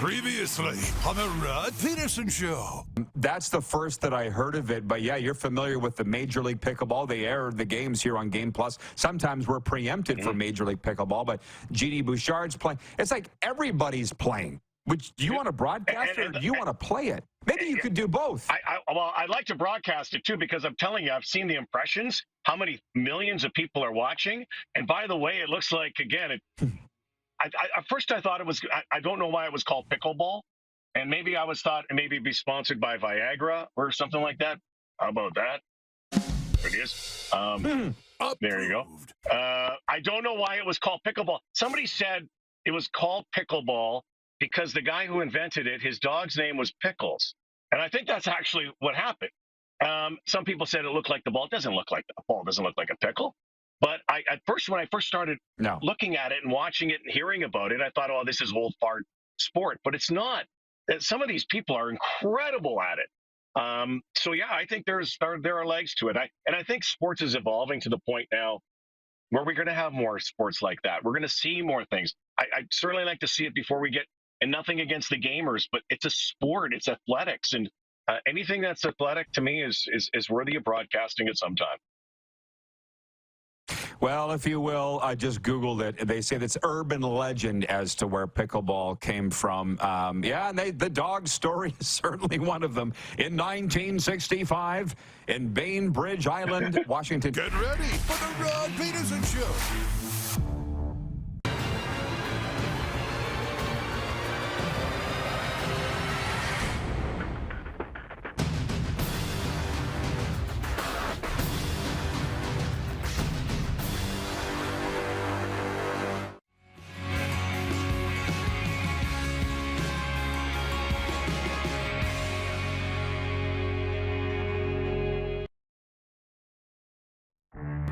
Previously on the Rod Pedersen Show. That's the first that I heard of it, but yeah, you're familiar with the Major League Pickleball. They air the games here on Game Plus. Sometimes we're preempted for Major League Pickleball, but G.D. Bouchard's playing. It's like everybody's playing. Which, do you want to broadcast it or do you want to play it? Maybe you could do both. Well, I'd like to broadcast it too, because I'm telling you, I've seen the impressions, how many millions of people are watching. And by the way, it looks like, again, at first I thought it was, I don't know why it was called pickleball. And maybe I thought maybe it'd be sponsored by Viagra or something like that. How about that? There it is. There you go. I don't know why it was called pickleball. Somebody said it was called pickleball because the guy who invented it, his dog's name was Pickles. And I think that's actually what happened. Some people said it looked like the ball. It doesn't look like the ball. It doesn't look like a pickle. But when I first started looking at it and watching it and hearing about it, I thought, oh, this is old fart sport. But it's not. Some of these people are incredible at it. So, yeah, I think there are legs to it. I think sports is evolving to the point now where we're going to have more sports like that. We're going to see more things. I'd certainly like to see it before we get, and nothing against the gamers, but it's a sport. It's athletics. And anything that's athletic to me is worthy of broadcasting at some time. Well, if you will, I just Googled it. They say that's urban legend as to where pickleball came from. Yeah, and the dog story is certainly one of them. In 1965, in Bainbridge Island, Washington. Get ready for the Rod Pedersen Show.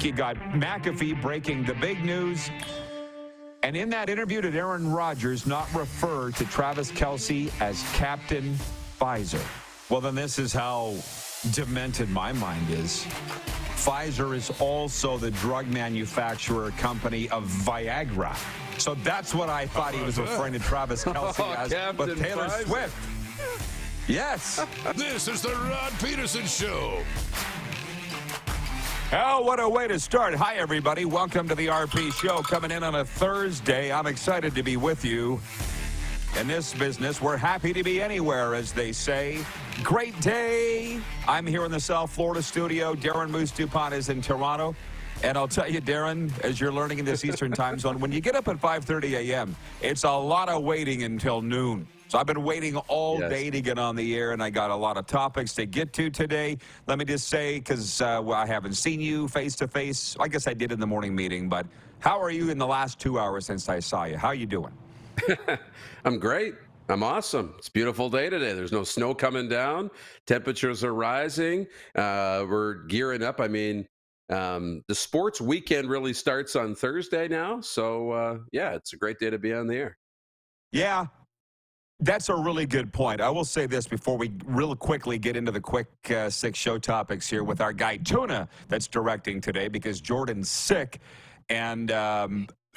You got McAfee breaking the big news. And in that interview, did Aaron Rodgers not refer to Travis Kelce as Captain Pfizer? Well, then this is how demented my mind is. Pfizer is also the drug manufacturer company of Viagra. So that's what I thought he was referring to Travis Kelce as. But Taylor Pfizer. Swift. Yes. This is the Rod Pedersen Show. Oh, what a way to start. Hi, everybody. Welcome to the RP Show. Coming in on a Thursday. I'm excited to be with you. In this business, we're happy to be anywhere, as they say. Great day. I'm here in the South Florida studio. Darren Moose DuPont is in Toronto. And I'll tell you, Darren, as you're learning in this Eastern time zone, when you get up at 5:30 a.m., it's a lot of waiting until noon. So I've been waiting all day to get on the air, and I got a lot of topics to get to today. Let me just say, because I haven't seen you face-to-face. I guess I did in the morning meeting, but how are you in the last 2 hours since I saw you? How are you doing? I'm great. I'm awesome. It's a beautiful day today. There's no snow coming down. Temperatures are rising. We're gearing up. I mean, the sports weekend really starts on Thursday now. So, yeah, it's a great day to be on the air. Yeah. That's a really good point. I will say this before we real quickly get into the quick 6 show topics here with our guy Tuna that's directing today, because Jordan's sick. And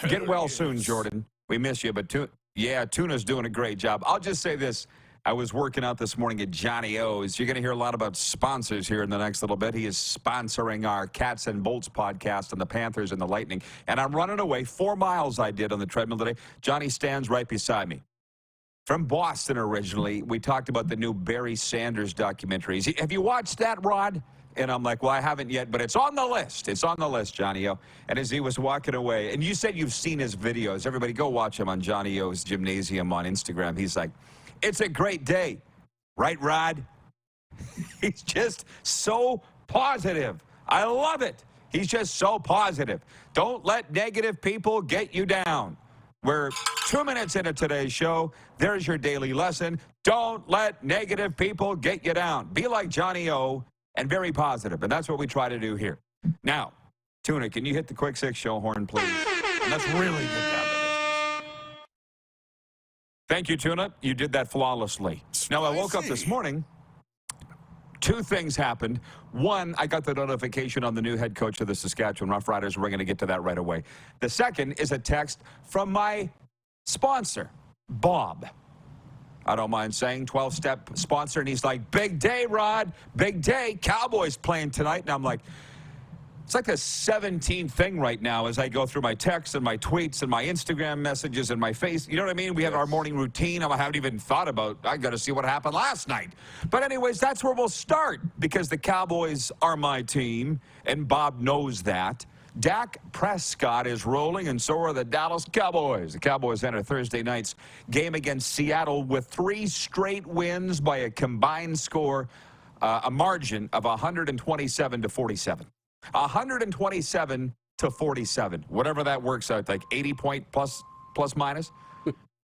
get well soon, Jordan. We miss you. But Tuna's doing a great job. I'll just say this. I was working out this morning at Johnny O's. You're going to hear a lot about sponsors here in the next little bit. He is sponsoring our Cats and Bolts podcast on the Panthers and the Lightning. And I'm running away. 4 miles I did on the treadmill today. Johnny stands right beside me. From Boston originally, we talked about the new Barry Sanders documentaries. Have you watched that, Rod? And I'm like, well, I haven't yet, but it's on the list. It's on the list, Johnny O. And as he was walking away, and you said you've seen his videos. Everybody go watch him on Johnny O's Gymnasium on Instagram. He's like, it's a great day. Right, Rod? He's just so positive. I love it. He's just so positive. Don't let negative people get you down. We're 2 minutes into today's show. There's your daily lesson. Don't let negative people get you down. Be like Johnny O and very positive. And that's what we try to do here. Now, Tuna, can you hit the quick 6 show horn, please? And let's really get down to business. Thank you, Tuna. You did that flawlessly. Now, I woke up this morning. 2 things happened. One, I got the notification on the new head coach of the Saskatchewan Roughriders. We're going to get to that right away. The second is a text from my sponsor, Bob. I don't mind saying, 12-step sponsor. And he's like, big day, Rod, big day. Cowboys playing tonight. And I'm like, it's like the 17th thing right now as I go through my texts and my tweets and my Instagram messages and my face. You know what I mean? We have our morning routine. I haven't even thought about, I got to see what happened last night. But anyways, that's where we'll start because the Cowboys are my team, and Bob knows that. Dak Prescott is rolling, and so are the Dallas Cowboys. The Cowboys enter Thursday night's game against Seattle with 3 straight wins by a combined score, a margin of 127-47. 127-47, whatever that works out, like 80 point plus minus.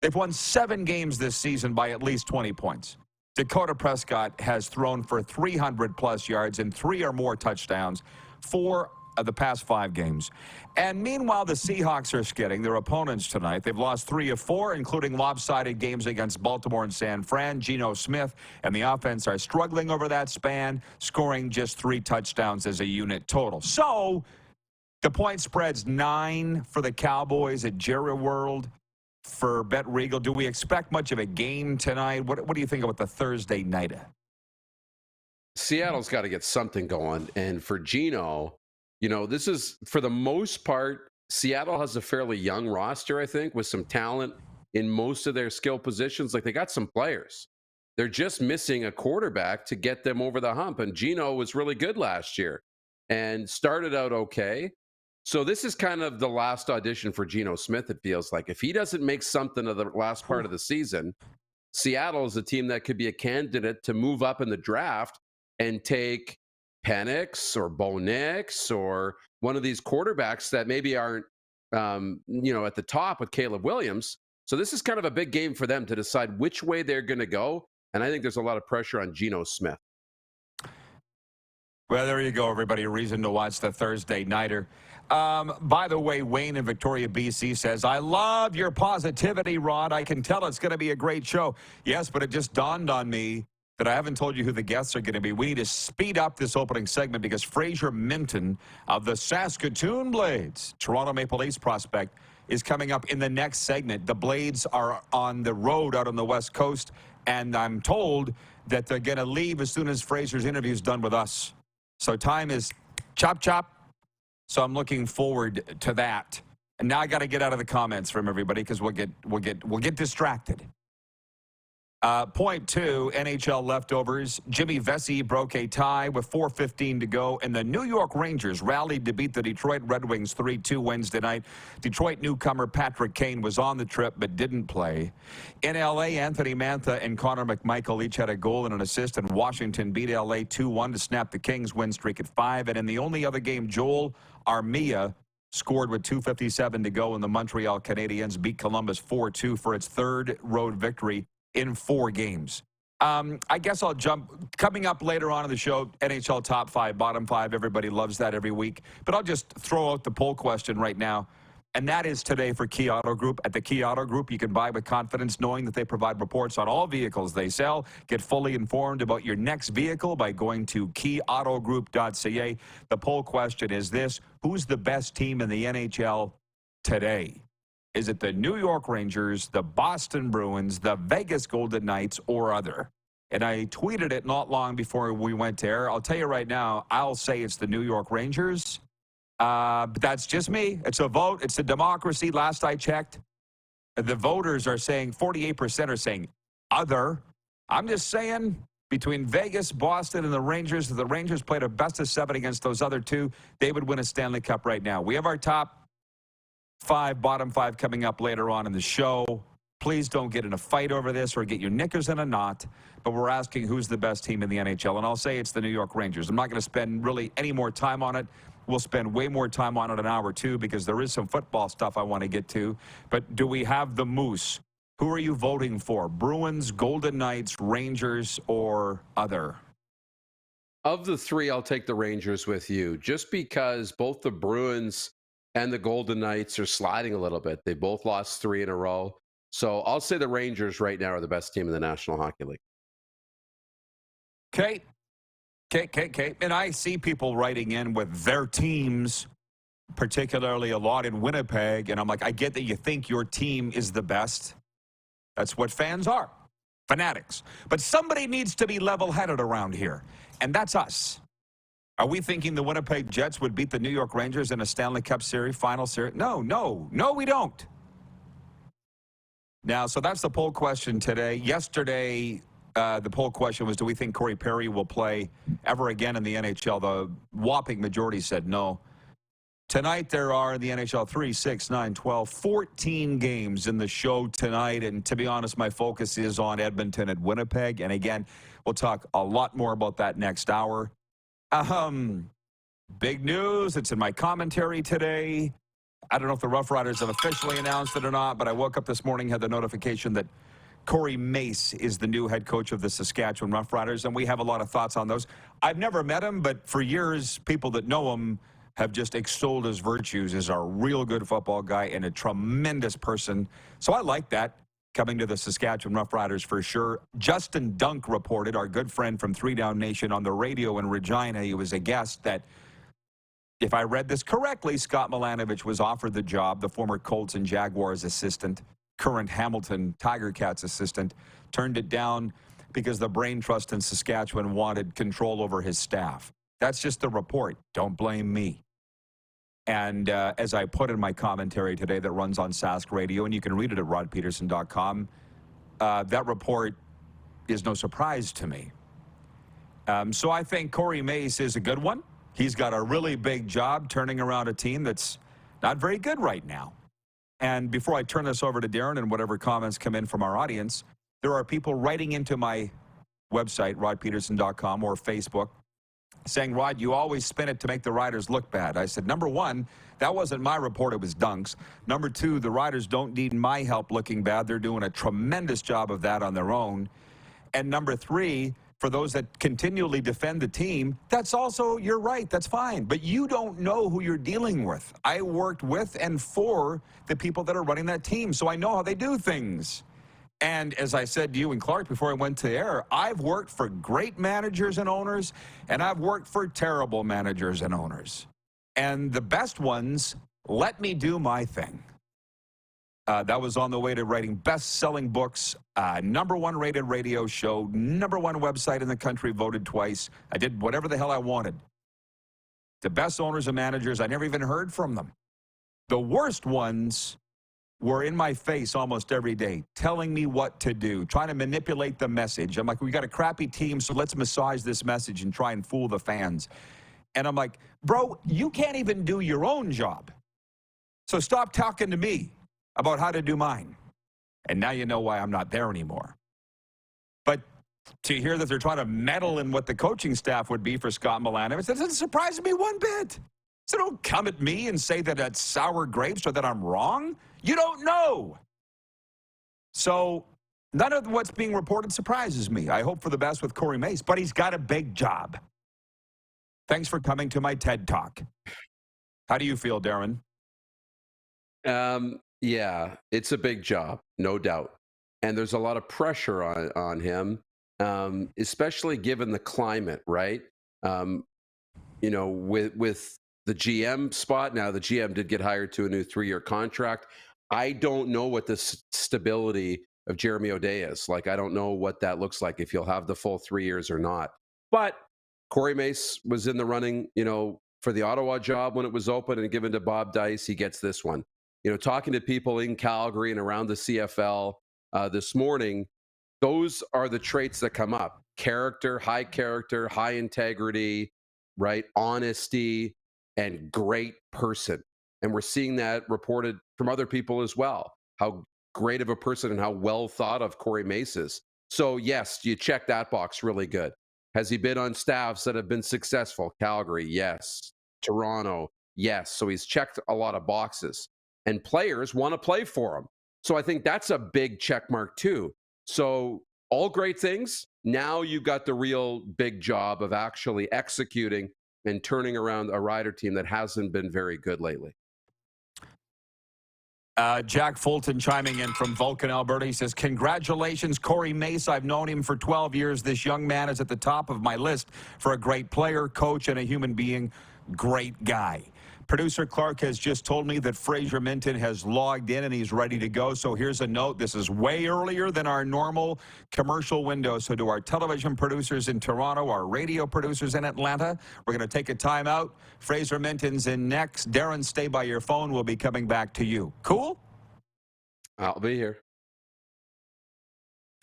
They've won 7 games this season by at least 20 points. Dakota Prescott has thrown for 300-plus yards and 3 or more touchdowns, 4 of the past 5 games. And meanwhile, the Seahawks are skidding their opponents tonight. They've lost 3 of 4, including lopsided games against Baltimore and San Fran. Geno Smith and the offense are struggling over that span, scoring just 3 touchdowns as a unit total. So the point spread's 9 for the Cowboys at Jerry World for Bet Regal. Do we expect much of a game tonight? What do you think about the Thursday nighter? Seattle's got to get something going. And for Geno, you know, this is, for the most part, Seattle has a fairly young roster, I think, with some talent in most of their skill positions. Like, they got some players. They're just missing a quarterback to get them over the hump. And Geno was really good last year and started out okay. So this is kind of the last audition for Geno Smith, it feels like. If he doesn't make something of the last part of the season, Seattle is a team that could be a candidate to move up in the draft and take Penix or Bo Nix or one of these quarterbacks that maybe aren't, at the top with Caleb Williams. So this is kind of a big game for them to decide which way they're going to go. And I think there's a lot of pressure on Geno Smith. Well, there you go, everybody. A reason to watch the Thursday nighter. By the way, Wayne in Victoria, BC says, I love your positivity, Rod. I can tell it's going to be a great show. Yes, but it just dawned on me that I haven't told you who the guests are going to be. We need to speed up this opening segment because Fraser Minten of the Saskatoon Blades, Toronto Maple Leafs prospect, is coming up in the next segment. The Blades are on the road out on the West Coast, and I'm told that they're going to leave as soon as Fraser's interview is done with us. So time is chop, chop. So I'm looking forward to that. And now I got to get out of the comments from everybody because we'll get distracted. Point 2, NHL leftovers. Jimmy Vesey broke a tie with 4:15 to go, and the New York Rangers rallied to beat the Detroit Red Wings 3-2 Wednesday night. Detroit newcomer Patrick Kane was on the trip but didn't play. In L.A., Anthony Mantha and Connor McMichael each had a goal and an assist, and Washington beat L.A. 2-1 to snap the Kings' win streak at 5. And in the only other game, Joel Armia scored with 2:57 to go, and the Montreal Canadiens beat Columbus 4-2 for its 3rd road victory in 4 games. I guess I'll jump. Coming up later on in the show, NHL top 5, bottom 5. Everybody loves that every week. But I'll just throw out the poll question right now. And that is today for Key Auto Group. At the Key Auto Group, you can buy with confidence knowing that they provide reports on all vehicles they sell. Get fully informed about your next vehicle by going to keyautogroup.ca. The poll question is this: who's the best team in the NHL today? Is it the New York Rangers, the Boston Bruins, the Vegas Golden Knights, or other? And I tweeted it not long before we went to air. I'll tell you right now, I'll say it's the New York Rangers. But that's just me. It's a vote. It's a democracy. Last I checked, the voters are saying 48% are saying other. I'm just saying between Vegas, Boston, and the Rangers, if the Rangers played a best of 7 against those other 2, they would win a Stanley Cup right now. We have our top 5, bottom 5 coming up later on in the show. Please don't get in a fight over this or get your knickers in a knot. But we're asking who's the best team in the NHL. And I'll say it's the New York Rangers. I'm not going to spend really any more time on it. We'll spend way more time on it an hour or two because there is some football stuff I want to get to. But do we have the Moose? Who are you voting for? Bruins, Golden Knights, Rangers, or other? Of the 3, I'll take the Rangers with you, just because both the Bruins and the Golden Knights are sliding a little bit. They both lost 3 in a row. So I'll say the Rangers right now are the best team in the National Hockey League. Okay. And I see people writing in with their teams, particularly a lot in Winnipeg. And I'm like, I get that you think your team is the best. That's what fans are. fanatics. But somebody needs to be level-headed around here, and that's us. Are we thinking the Winnipeg Jets would beat the New York Rangers in a Stanley Cup Series, final series? No, we don't. Now, so that's the poll question today. Yesterday, the poll question was, do we think Corey Perry will play ever again in the NHL? The whopping majority said no. Tonight, there are in the NHL 3, 6, 9, 12, 14 games in the show tonight. And to be honest, my focus is on Edmonton and Winnipeg. And again, we'll talk a lot more about that next hour. Big news. It's in my commentary today. I don't know if the Rough Riders have officially announced it or not, but I woke up this morning, had the notification that Corey Mace is the new head coach of the Saskatchewan Rough Riders, and we have a lot of thoughts on those. I've never met him, but for years, people that know him have just extolled his virtues as a real good football guy and a tremendous person. So I like that coming to the Saskatchewan Rough Riders for sure. Justin Dunk reported, our good friend from 3 Down Nation on the radio in Regina, he was a guest, that if I read this correctly, Scott Milanovich was offered the job, the former Colts and Jaguars assistant, current Hamilton Tiger Cats assistant, turned it down because the Brain Trust in Saskatchewan wanted control over his staff. That's just the report. Don't blame me. And as I put in my commentary today that runs on Sask Radio, and you can read it at rodpedersen.com, that report is no surprise to me. So I think Corey Mace is a good one. He's got a really big job turning around a team that's not very good right now. And before I turn this over to Darren and whatever comments come in from our audience, there are people writing into my website, rodpedersen.com, or Facebook, saying, Rod, you always spin it to make the Riders look bad. I said, number one, that wasn't my report, it was Dunk's. Number two, the Riders don't need my help looking bad. They're doing a tremendous job of that on their own. And number three, for those that continually defend the team, that's also, you're right, that's fine. But you don't know who you're dealing with. I worked with and for the people that are running that team, so I know how they do things. And as I said to you and Clark before I went to air, I've worked for great managers and owners, and I've worked for terrible managers and owners. And the best ones let me do my thing. That was on the way to writing best-selling books, #1 rated radio show, #1 website in the country, voted twice. I did whatever the hell I wanted. The best owners and managers, I never even heard from them. The worst ones were in my face almost every day, telling me what to do, trying to manipulate the message. I'm like, we got a crappy team, so let's massage this message and try and fool the fans. And I'm like, bro, you can't even do your own job. So stop talking to me about how to do mine. And now you know why I'm not there anymore. But to hear that they're trying to meddle in what the coaching staff would be for Scott Milanovich, that doesn't surprise me one bit. So don't come at me and say that that's sour grapes or that I'm wrong. You don't know. So none of what's being reported surprises me. I hope for the best with Corey Mace, but he's got a big job. Thanks for coming to my TED Talk. How do you feel, Darren? Yeah, it's a big job, no doubt. And there's a lot of pressure on him, especially given the climate, right? You know, with the GM spot, now the GM did get hired to a new 3-year contract. I don't know what the stability of Jeremy O'Day is. Like, I don't know what that looks like, if he'll have the full 3 years or not. But Corey Mace was in the running, you know, for the Ottawa job when it was open and given to Bob Dice. He gets this one. You know, talking to people in Calgary and around the CFL this morning, those are the traits that come up. Character, high integrity, right? Honesty, and great person. And we're seeing that reported from other people as well, how great of a person and how well thought of Corey Mace is. So yes, you check that box really good. Has he been on staffs that have been successful? Calgary, yes. Toronto, yes. So he's checked a lot of boxes. And players want to play for him. So I think that's a big check mark too. So all great things. Now you've got the real big job of actually executing and turning around a Rider team that hasn't been very good lately. Jack Fulton chiming in from Vulcan, Alberta. He says, congratulations, Corey Mace. I've known him for 12 years. This young man is at the top of my list for a great player, coach, and a human being. Great guy. Producer Clark has just told me that Fraser Minten has logged in and he's ready to go. So here's a note. This is way earlier than our normal commercial window. So to our television producers in Toronto, our radio producers in Atlanta, we're going to take a time out. Fraser Minten's in next. Darren, stay by your phone. We'll be coming back to you. Cool? I'll be here.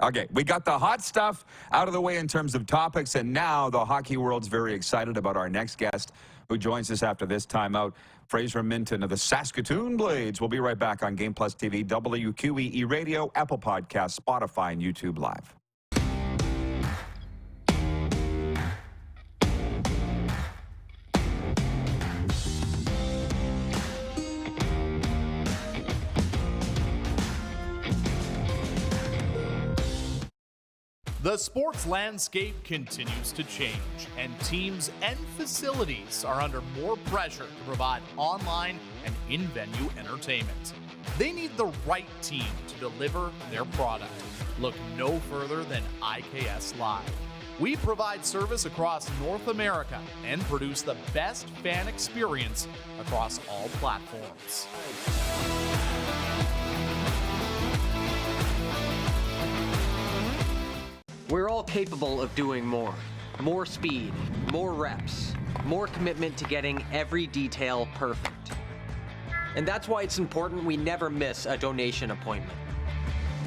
Okay, we got the hot stuff out of the way in terms of topics, and now the hockey world's very excited about our next guest who joins us after this timeout, Fraser Minten of the Saskatoon Blades. We'll be right back on Game Plus TV, WQEE Radio, Apple Podcasts, Spotify, and YouTube Live. The sports landscape continues to change, and teams and facilities are under more pressure to provide online and in-venue entertainment. They need the right team to deliver their product. Look no further than IKS Live. We provide service across North America and produce the best fan experience across all platforms. We're all capable of doing more. More speed, more reps, more commitment to getting every detail perfect. And that's why it's important we never miss a donation appointment.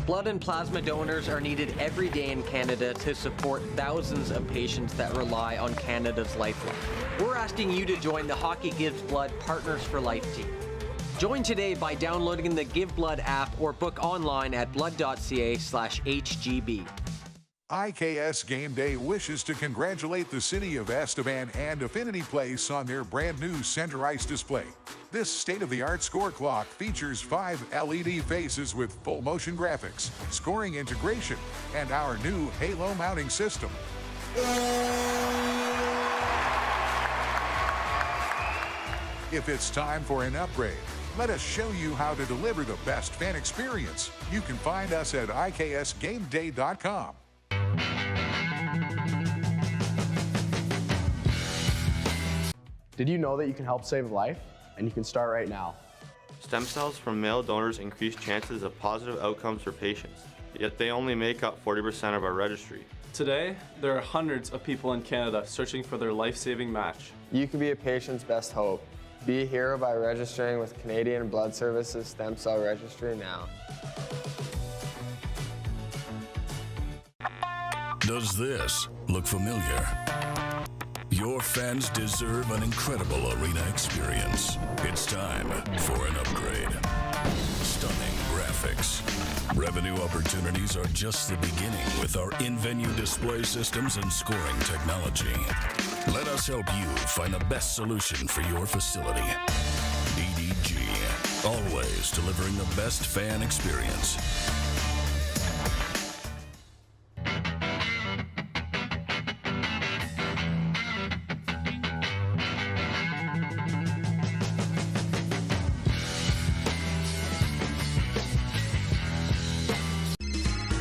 Blood and plasma donors are needed every day in Canada to support thousands of patients that rely on Canada's lifeline. We're asking you to join the Hockey Gives Blood Partners for Life team. Join today by downloading the Give Blood app or book online at blood.ca/HGB. IKS Game Day wishes to congratulate the city of Estevan and Affinity Place on their brand new center ice display. This state-of-the-art score clock features 5 LED faces with full motion graphics, scoring integration, and our new Halo mounting system. If it's time for an upgrade, let us show you how to deliver the best fan experience. You can find us at IKSGameDay.com. Did you know that you can help save a life? And you can start right now. Stem cells from male donors increase chances of positive outcomes for patients, yet they only make up 40% of our registry. Today, there are hundreds of people in Canada searching for their life-saving match. You can be a patient's best hope. Be a hero by registering with Canadian Blood Services Stem Cell Registry now. Does this look familiar? Your fans deserve an incredible arena experience. It's time for an upgrade. Stunning graphics. Revenue opportunities are just the beginning with our in-venue display systems and scoring technology. Let us help you find the best solution for your facility. EDG, always delivering the best fan experience.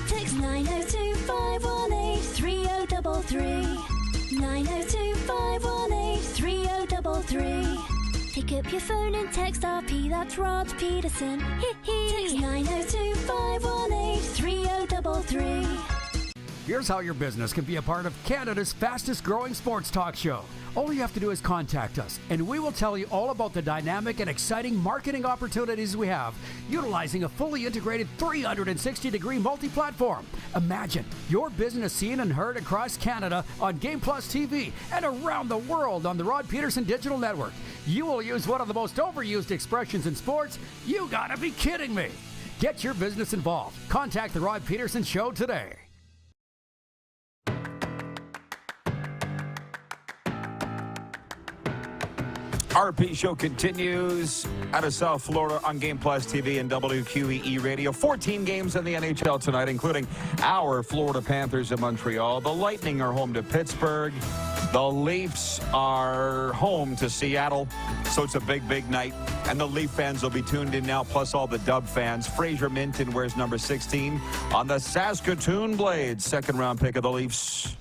Text 902-518-3033. 902-518-3033. Pick up your phone and text RP, that's Rod Pedersen. Text 902-518-3033. Here's how your business can be a part of Canada's fastest growing sports talk show. All you have to do is contact us, and we will tell you all about the dynamic and exciting marketing opportunities we have, utilizing a fully integrated 360-degree multi-platform. Imagine your business seen and heard across Canada on Game Plus TV and around the world on the Rod Pedersen Digital Network. You will use one of the most overused expressions in sports. You gotta be kidding me. Get your business involved. Contact the Rod Pedersen Show today. RP Show continues out of South Florida on Game Plus TV and WQEE Radio. 14 games in the NHL tonight, including our Florida Panthers in Montreal. The Lightning are home to Pittsburgh. The Leafs are home to Seattle. So it's a big, big night. And the Leaf fans will be tuned in now, plus all the Dub fans. Fraser Minten wears number 16 on the Saskatoon Blades, second-round pick of the Leafs.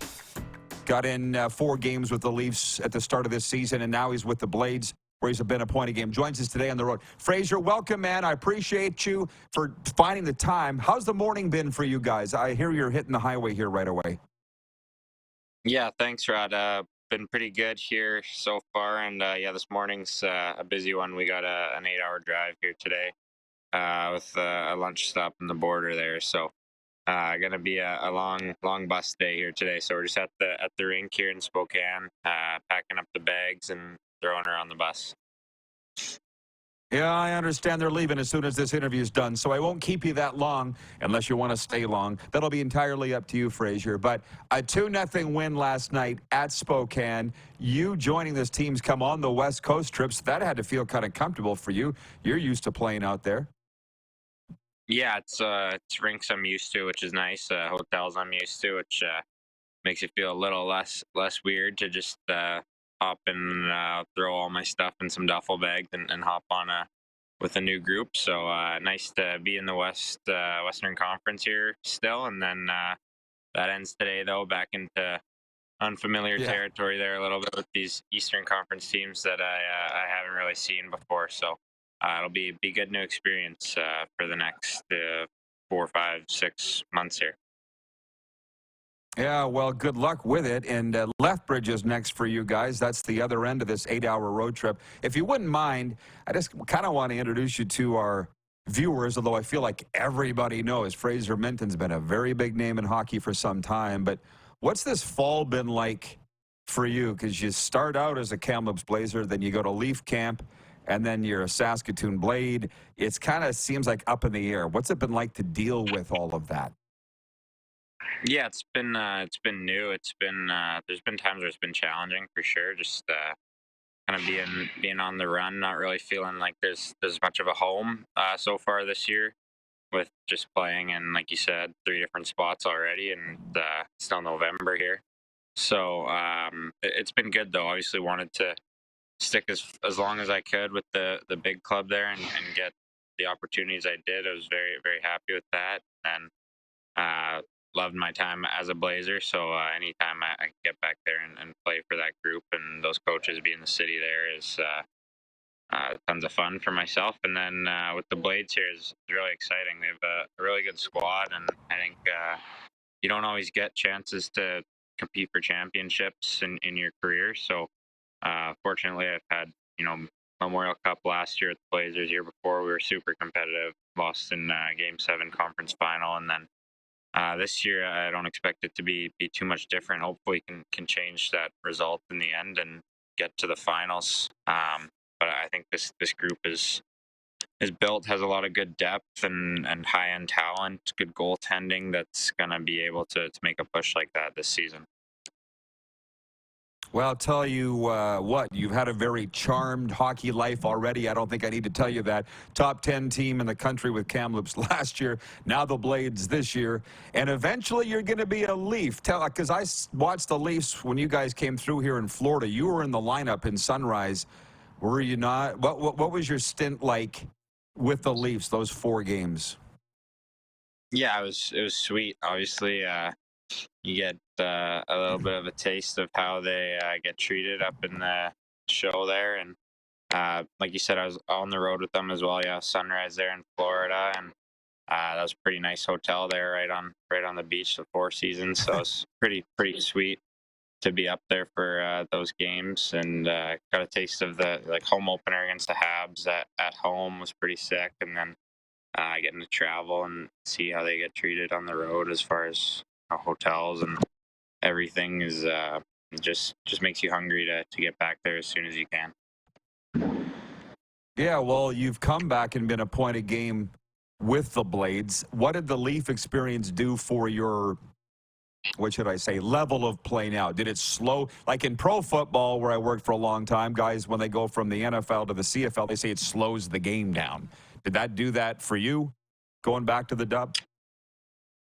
Got in 4 games with the Leafs at the start of this season, and now he's with the Blades. where he's been a point a game, joins us today on the road. Fraser, welcome, man. I appreciate you for finding the time. How's the morning been for you guys? I hear you're hitting the highway here right away. Yeah, thanks, Rod. Been pretty good here so far, and yeah, this morning's a busy one. We got an 8-hour drive here today with a lunch stop on the border there, so gonna be a long bus day here today. So we're just at the rink here in Spokane, packing up the bags and throwing her on the bus. Yeah, I understand they're leaving as soon as this interview is done, so I won't keep you that long unless you want to stay long. That'll be entirely up to you, Fraser. But a 2-0 win last night at Spokane. You joining this team's come on the West Coast trips. That had to feel kind of comfortable for you. You're used to playing out there. Yeah, it's rinks I'm used to, which is nice. Hotels I'm used to, which makes it feel a little less weird to just hop and throw all my stuff in some duffel bags and hop on with a new group. So nice to be in the Western Conference here still, and then that ends today though, back into unfamiliar territory there a little bit with these Eastern Conference teams that I haven't really seen before. So it'll be good new experience for the next 4, 5, 6 months here. Yeah, well, good luck with it. And Lethbridge is next for you guys. That's the other end of this 8-hour road trip. If you wouldn't mind, I just kind of want to introduce you to our viewers, although I feel like everybody knows Fraser Minten's been a very big name in hockey for some time. But what's this fall been like for you? Because you start out as a Kamloops Blazer, then you go to Leaf Camp, and then you're a Saskatoon Blade. It's kind of seems like up in the air. What's it been like to deal with all of that? Yeah, it's been new. It's been there's been times where it's been challenging for sure. Just kind of being on the run, not really feeling like there's much of a home so far this year, with just playing in, like you said, 3 different spots already, and it's still November here. So it's been good though. Obviously, wanted to stick as long as I could with the big club there and get the opportunities I did. I was very happy with that, and loved my time as a Blazer. So anytime I can get back there and play for that group and those coaches, be in the city there is tons of fun for myself. And then with the Blades here is really exciting. They have a really good squad, and I think you don't always get chances to compete for championships in your career. So fortunately, I've had Memorial Cup last year at the Blazers. Year before, we were super competitive, lost in Game 7 conference final, and then this year, I don't expect it to be too much different. Hopefully, can change that result in the end and get to the finals. But I think this group is built, has a lot of good depth and high end talent, good goaltending that's gonna be able to make a push like that this season. Well, I'll tell you what, you've had a very charmed hockey life already. I don't think I need to tell you that. Top 10 team in the country with Kamloops last year, now the Blades this year, and eventually you're going to be a Leaf. Because I watched the Leafs when you guys came through here in Florida. You were in the lineup in Sunrise, were you not? What was your stint like with the Leafs, those 4 games? Yeah, it was sweet. Obviously, you get a little bit of a taste of how they get treated up in the show there, and like you said, I was on the road with them as well. Yeah, Sunrise there in Florida, and that was a pretty nice hotel there, right on the beach, the Four Seasons. So it's pretty sweet to be up there for those games, and got a taste of the home opener against the Habs at home was pretty sick, and then getting to travel and see how they get treated on the road as far as hotels and everything is just makes you hungry to get back there as soon as you can. Yeah, well, you've come back and been a point a game with the Blades. What did the Leaf experience do for your, what should I say, level of play now? Did it slow? Like in pro football, where I worked for a long time, guys, when they go from the NFL to the CFL, they say it slows the game down. Did that do that for you, going back to the dub?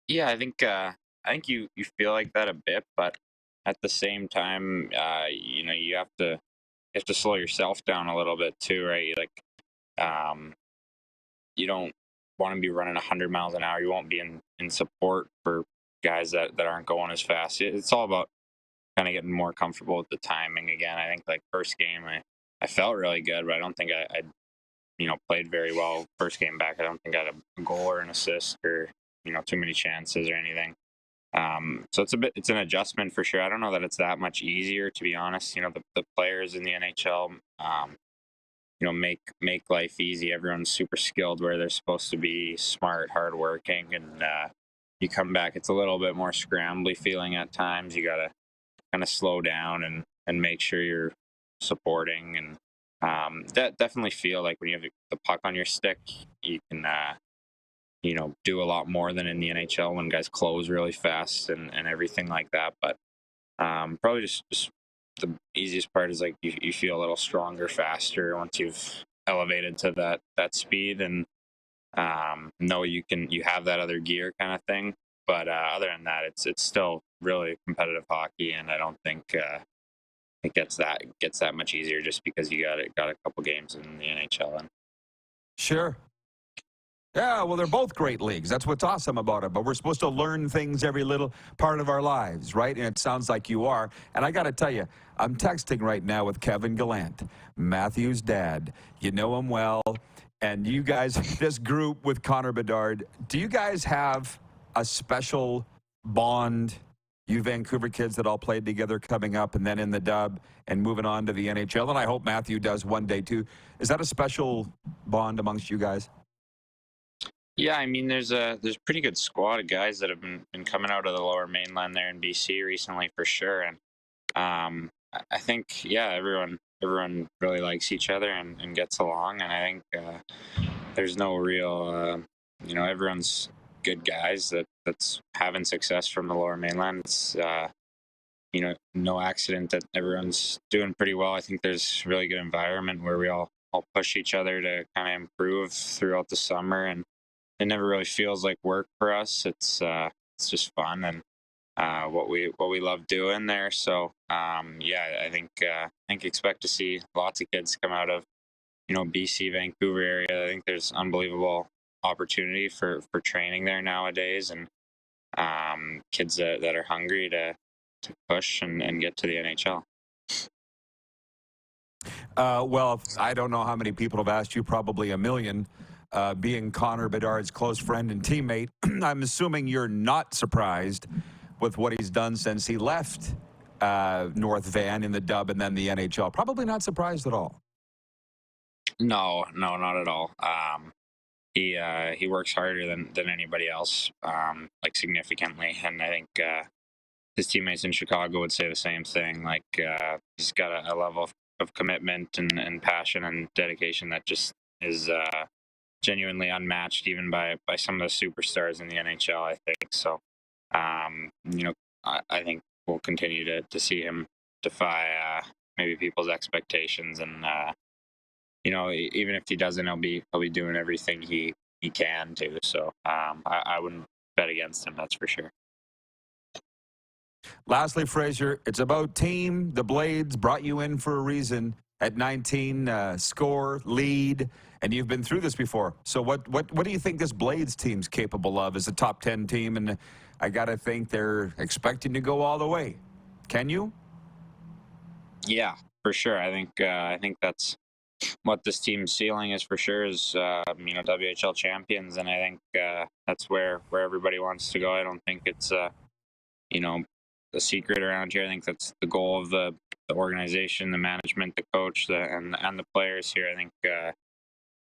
Yeah, I think you feel like that a bit, but at the same time, you have to slow yourself down a little bit too, right? Like, you don't want to be running 100 miles an hour. You won't be in support for guys that aren't going as fast. It's all about kind of getting more comfortable with the timing again. I think like first game, I felt really good, but I don't think I played very well first game back. I don't think I had a goal or an assist or, too many chances or anything. So it's an adjustment for sure. I don't know that it's that much easier, to be honest. The players in the NHL, make life easy. Everyone's super skilled where they're supposed to be, smart, hardworking, and you come back, it's a little bit more scrambly feeling at times. You got to kind of slow down and make sure you're supporting, and that definitely feel like when you have the puck on your stick, you can do a lot more than in the NHL when guys close really fast and everything like that. But probably just the easiest part is like you feel a little stronger, faster once you've elevated to that speed, and know you have that other gear kind of thing. But other than that, it's still really competitive hockey, and I don't think it gets that much easier just because you got a couple games in the NHL. And sure. Yeah, well, they're both great leagues. That's what's awesome about it. But we're supposed to learn things every little part of our lives, right? And it sounds like you are. And I got to tell you, I'm texting right now with Kevin Gallant, Matthew's dad. You know him well. And you guys, this group with Connor Bedard, do you guys have a special bond? You Vancouver kids that all played together coming up and then in the dub and moving on to the NHL. And I hope Matthew does one day too. Is that a special bond amongst you guys? Yeah, I mean, there's a pretty good squad of guys that have been coming out of the Lower Mainland there in BC recently for sure, and I think everyone really likes each other and gets along, and I think there's no real everyone's good guys that's having success from the Lower Mainland. It's no accident that everyone's doing pretty well. I think there's a really good environment where we all push each other to kind of improve throughout the summer, and it never really feels like work for us. It's just fun and what we love doing there. So I think expect to see lots of kids come out of BC, Vancouver area. I think there's unbelievable opportunity for training there nowadays, and kids that are hungry to push and get to the NHL. Well, I don't know how many people have asked you, probably a million. Being Connor Bedard's close friend and teammate, I'm assuming you're not surprised with what he's done since he left North Van in the dub and then the NHL. Probably not surprised at all. No, not at all. He works harder than anybody else, like significantly, and I think his teammates in Chicago would say the same thing. Like he's got a level of commitment and passion and dedication that just is genuinely unmatched even by some of the superstars in the NHL, I think. So, I think we'll continue to see him defy maybe people's expectations, and even if he doesn't, he'll be doing everything he can to. So, I wouldn't bet against him, that's for sure. Lastly, Fraser, it's about team. The Blades brought you in for a reason. At 19, score, lead, and you've been through this before. So what do you think this Blades team's capable of as a top 10 team? And I got to think they're expecting to go all the way. Can you? Yeah, for sure. I think that's what this team's ceiling is for sure, is WHL champions, and I think that's where everybody wants to go. I don't think it's the secret around here. I think that's the goal of the organization, the management, the coach, and the players here. I think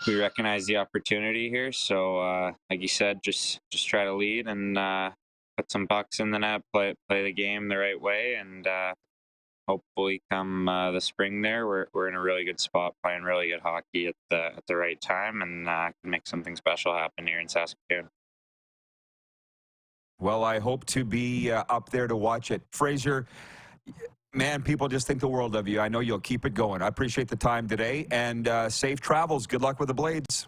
we recognize the opportunity here. So, like you said, just try to lead and put some pucks in the net, play the game the right way, and hopefully come the spring there, we're in a really good spot, playing really good hockey at the right time, and can make something special happen here in Saskatoon. Well, I hope to be up there to watch it. Fraser, man, people just think the world of you. I know you'll keep it going. I appreciate the time today, and safe travels. Good luck with the Blades.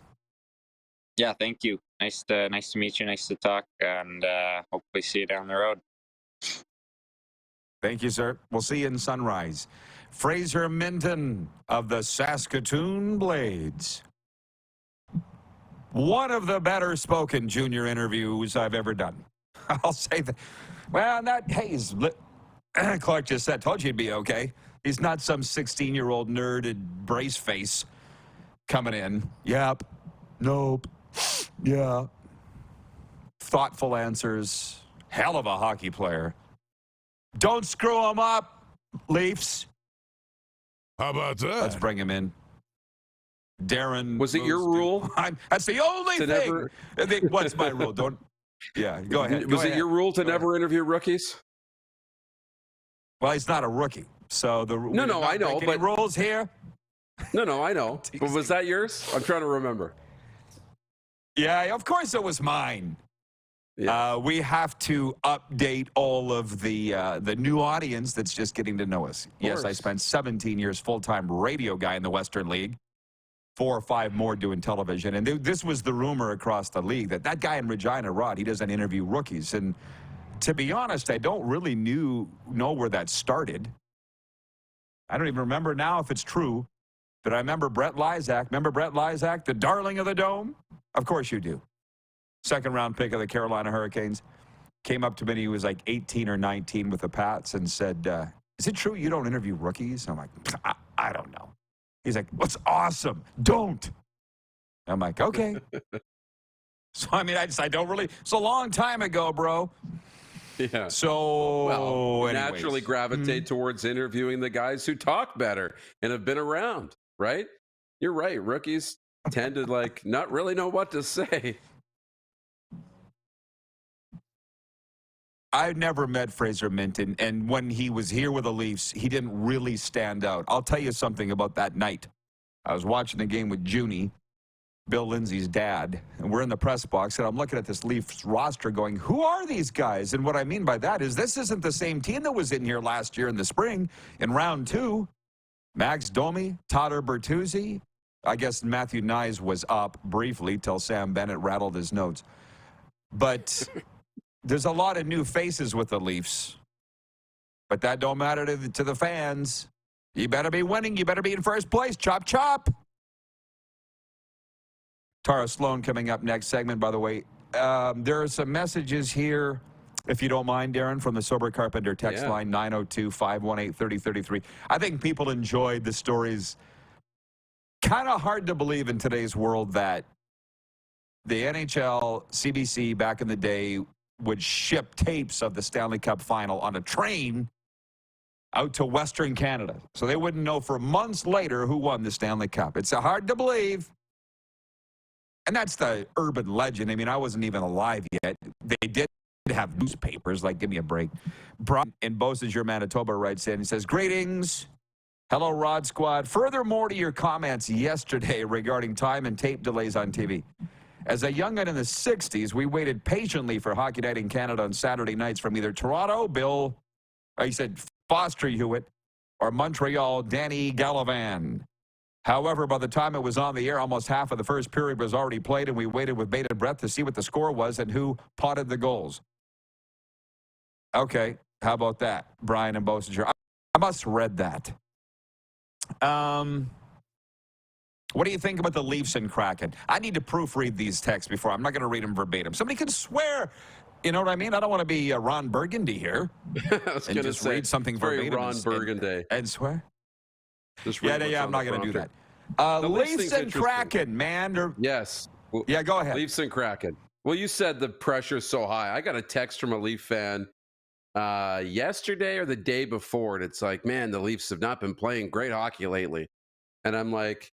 Yeah, thank you. Nice to meet you. Nice to talk, and hopefully see you down the road. Thank you, sir. We'll see you in Sunrise. Fraser Minten of the Saskatoon Blades. One of the better spoken junior interviews I've ever done. I'll say that. Well, hey, Clark just said, told you he'd be okay. He's not some 16-year-old nerd at brace face coming in. Yep. Nope. Yeah. Thoughtful answers. Hell of a hockey player. Don't screw him up, Leafs. How about that? Let's bring him in. Darren. Was it your rule? That's the only thing. What's my rule? Don't. Yeah, go ahead. Was it your rule to never interview rookies? Well, he's not a rookie, so the no, I know, but rules here. No, I know. But was that yours? I'm trying to remember. Yeah, of course it was mine. Yeah. We have to update all of the new audience that's just getting to know us. Yes, I spent 17 years full-time radio guy in the Western League, 4 or 5 more doing television. And this was the rumor across the league that guy in Regina, Rod, he doesn't interview rookies. And to be honest, I don't really know where that started. I don't even remember now if it's true. But I remember Brett Lysak. Remember Brett Lysak, the darling of the Dome? Of course you do. Second-round pick of the Carolina Hurricanes. Came up to me, he was like 18 or 19 with the Pats and said, is it true you don't interview rookies? I'm like, I don't know. He's like, what's awesome? Don't. I'm like, okay. So, I mean, I don't really, it's a long time ago, bro. Yeah. So, well, naturally gravitate towards interviewing the guys who talk better and have been around, right? You're right. Rookies tend to not really know what to say. I never met Fraser Minten, and when he was here with the Leafs, he didn't really stand out. I'll tell you something about that night. I was watching the game with Junie, Bill Lindsay's dad, and we're in the press box, and I'm looking at this Leafs roster going, who are these guys? And what I mean by that is this isn't the same team that was in here last year in the spring in round 2. Max Domi, Tyler Bertuzzi. I guess Matthew Nyes was up briefly till Sam Bennett rattled his notes. But there's a lot of new faces with the Leafs. But that don't matter to the fans. You better be winning. You better be in first place. Chop, chop. Tara Slone coming up next segment, by the way. There are some messages here, if you don't mind, Darren, from the Sober Carpenter text line, 902-518-3033. I think people enjoyed the stories. Kind of hard to believe in today's world that the NHL, CBC back in the day would ship tapes of the Stanley Cup final on a train out to Western Canada. So they wouldn't know for months later who won the Stanley Cup. It's hard to believe. And that's the urban legend. I mean, I wasn't even alive yet. They did have newspapers, give me a break. Brian in Beausejour, Manitoba writes in, he says, greetings. Hello, Rod Squad. Furthermore to your comments yesterday regarding time and tape delays on TV. As a young'un in the 60s, we waited patiently for Hockey Night in Canada on Saturday nights from either Toronto, he said Foster Hewitt, or Montreal, Danny Gallivan. However, by the time it was on the air, almost half of the first period was already played, and we waited with bated breath to see what the score was and who potted the goals. Okay, how about that, Brian and Beausejour? I must have read that. What do you think about the Leafs and Kraken? I need to proofread these texts before. I'm not going to read them verbatim. Somebody can swear. You know what I mean? I don't want to be Ron Burgundy here and just read something verbatim. Ron Burgundy. And swear. Yeah, I'm not going to do that. Leafs and Kraken, man. Yes. Yeah, go ahead. Leafs and Kraken. Well, you said the pressure's so high. I got a text from a Leaf fan yesterday or the day before, and it's like, man, the Leafs have not been playing great hockey lately. And I'm like,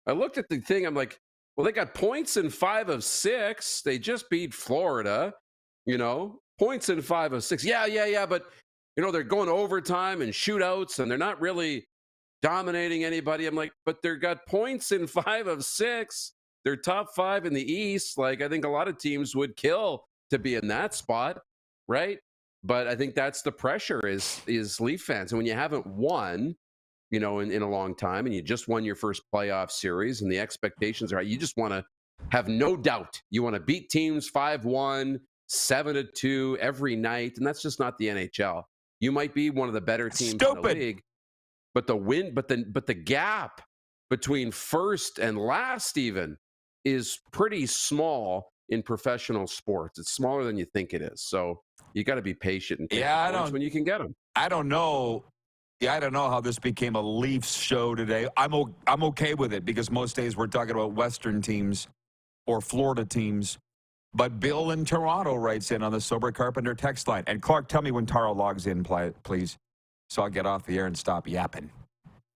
I looked at the thing. I'm like, well, they got points in 5 of 6. They just beat Florida, points in 5 of 6. Yeah. But, they're going to overtime and shootouts, and they're not really dominating anybody. I'm like, but they've got points in 5 of 6. They're top 5 in the East. I think a lot of teams would kill to be in that spot, right? But I think that's the pressure is Leaf fans. And when you haven't won, in a long time, and you just won your first playoff series, and the expectations are, you just want to have no doubt. You want to beat teams 5-1, 7-2 every night, and that's just not the NHL. You might be one of the better teams in the league, but the gap between first and last even is pretty small in professional sports. It's smaller than you think it is. So you got to be patient and take points when you can get them. I don't know. Yeah, I don't know how this became a Leafs show today. I'm okay with it because most days we're talking about Western teams or Florida teams. But Bill in Toronto writes in on the Sober Carpenter text line. And Clark, tell me when Tara logs in, please, so I'll get off the air and stop yapping.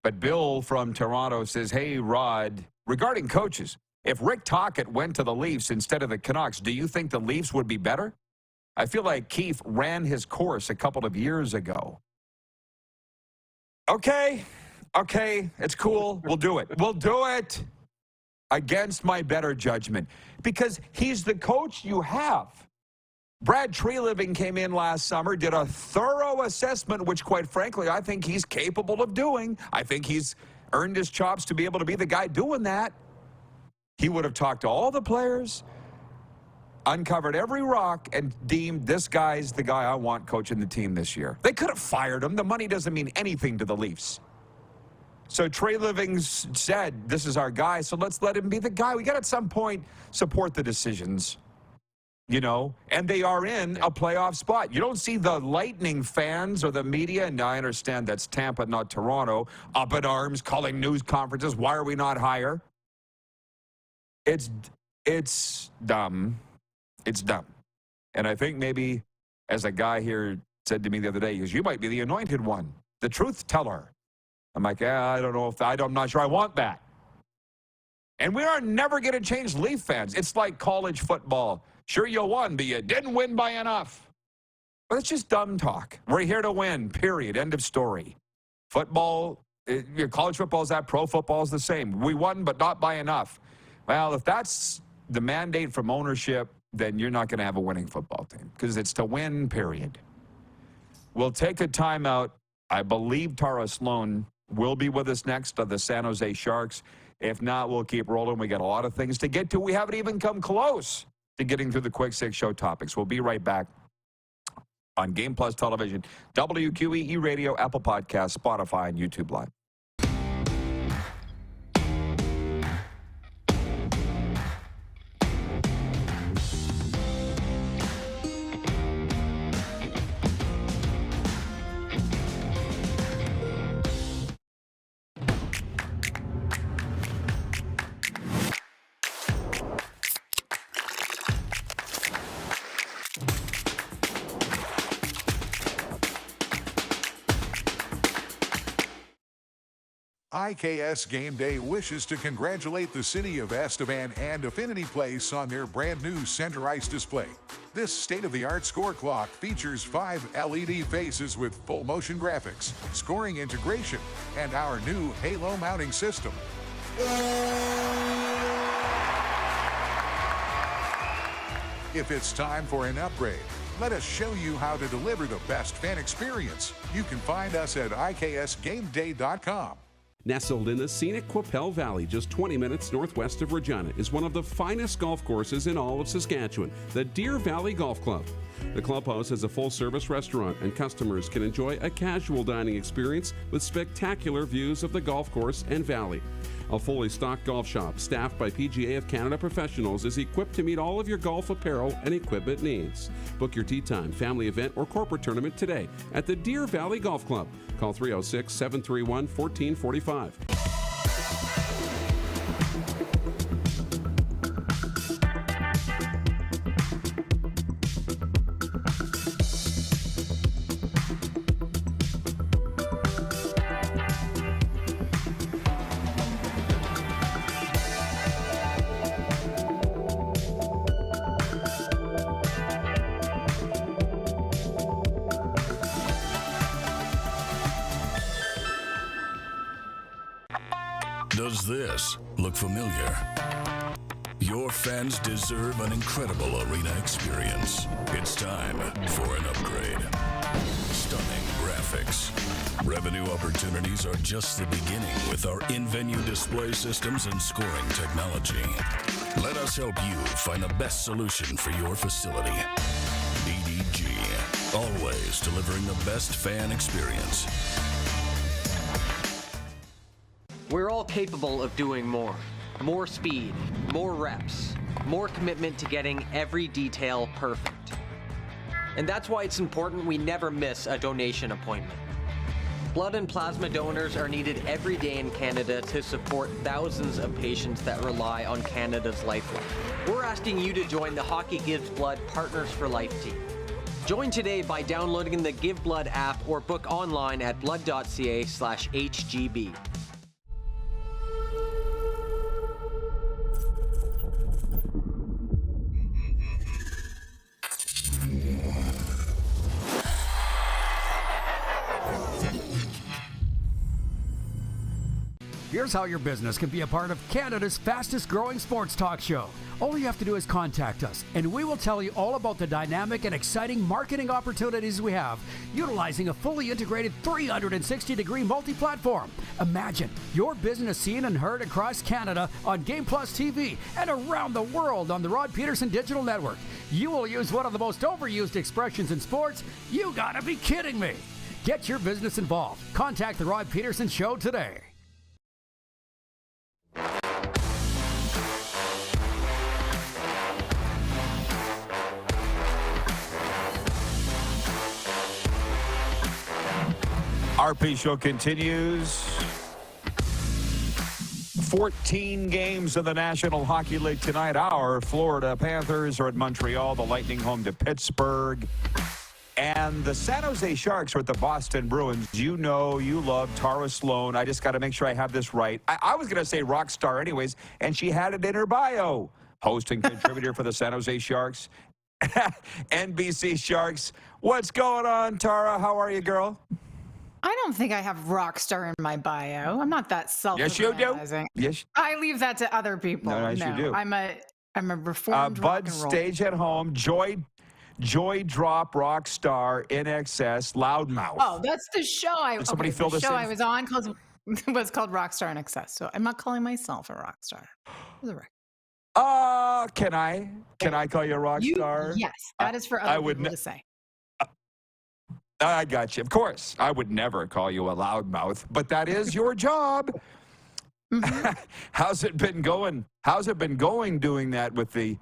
But Bill from Toronto says, hey, Rod, regarding coaches, if Rick Tocchet went to the Leafs instead of the Canucks, do you think the Leafs would be better? I feel like Keefe ran his course a couple of years ago. Okay, it's cool. We'll do it. We'll do it against my better judgment because he's the coach you have. Brad Treliving came in last summer, did a thorough assessment, which quite frankly, I think he's capable of doing. I think he's earned his chops to be able to be the guy doing that. He would have talked to all the players, uncovered every rock, and deemed this guy's the guy I want coaching the team this year. They could have fired him. The money doesn't mean anything to the Leafs. So Treliving said, this is our guy, so let's let him be the guy. We got to at some point support the decisions, you know, and they are in a playoff spot. You don't see the Lightning fans or the media, and I understand that's Tampa, not Toronto, up in arms, calling news conferences. Why are we not higher? It's dumb. It's dumb. And I think maybe, as a guy here said to me the other day, he goes, you might be the anointed one, the truth teller. I'm like, I don't know I'm not sure I want that. And we are never going to change Leaf fans. It's like college football. Sure, you won, but you didn't win by enough. But it's just dumb talk. We're here to win, period. End of story. Football, college football is that, pro football is the same. We won, but not by enough. Well, if that's the mandate from ownership, then you're not going to have a winning football team because it's to win, period. We'll take a timeout. I believe Tara Slone will be with us next of the San Jose Sharks. If not, we'll keep rolling. We got a lot of things to get to. We haven't even come close to getting through the Quick Six Show topics. We'll be right back on Game Plus Television, WQEE Radio, Apple Podcasts, Spotify, and YouTube Live. IKS Game Day wishes to congratulate the city of Estevan and Affinity Place on their brand new center ice display. This state-of-the-art score clock features 5 LED faces with full motion graphics, scoring integration, and our new Halo mounting system. If it's time for an upgrade, let us show you how to deliver the best fan experience. You can find us at IKSGameDay.com. Nestled in the scenic Qu'Appelle Valley, just 20 minutes northwest of Regina, is one of the finest golf courses in all of Saskatchewan, the Deer Valley Golf Club. The clubhouse has a full-service restaurant, and customers can enjoy a casual dining experience with spectacular views of the golf course and valley. A fully stocked golf shop, staffed by PGA of Canada professionals, is equipped to meet all of your golf apparel and equipment needs. Book your tee time, family event, or corporate tournament today at the Deer Valley Golf Club. Call 306-731-1445. Does this look familiar? Your fans deserve an incredible arena experience. It's time for an upgrade. Stunning graphics. Revenue opportunities are just the beginning with our in-venue display systems and scoring technology. Let us help you find the best solution for your facility. EDG, always delivering the best fan experience. We're all capable of doing more. More speed, more reps, more commitment to getting every detail perfect. And that's why it's important we never miss a donation appointment. Blood and plasma donors are needed every day in Canada to support thousands of patients that rely on Canada's lifeline. We're asking you to join the Hockey Gives Blood Partners for Life team. Join today by downloading the Give Blood app or book online at blood.ca/HGB. Here's how your business can be a part of Canada's fastest growing sports talk show. All you have to do is contact us, and we will tell you all about the dynamic and exciting marketing opportunities we have, utilizing a fully integrated 360-degree multi-platform. Imagine your business seen and heard across Canada on Game Plus TV and around the world on the Rod Pedersen Digital Network. You will use one of the most overused expressions in sports. You gotta be kidding me. Get your business involved. Contact the Rod Pedersen Show today. RP Show continues. 14 games in the National Hockey League tonight. Our Florida Panthers are at Montreal, the Lightning home to Pittsburgh. And the San Jose Sharks are at the Boston Bruins. You know, you love Tara Slone. I just got to make sure I have this right. I was going to say rock star anyways, and she had it in her bio. Host and contributor for the San Jose Sharks. NBC Sharks. What's going on, Tara? How are you, girl? I don't think I have rock star in my bio. I'm not that self-realizing. Yes, you do. Yes. I leave that to other people. No, you do. I'm a reformed rock Bud and roll. Stage at Home, Joy Drop, rock star, INXS, Loudmouth. Oh, that's the show. Did somebody fill the this show in? I was on was called Rockstar in Excess. So I'm not calling myself a rock star. For the record. Can I call you a rock star? Yes, that is for other people to say. I got you. Of course, I would never call you a loudmouth, but that is your job. Mm-hmm. How's it been going? How's it been going doing that with the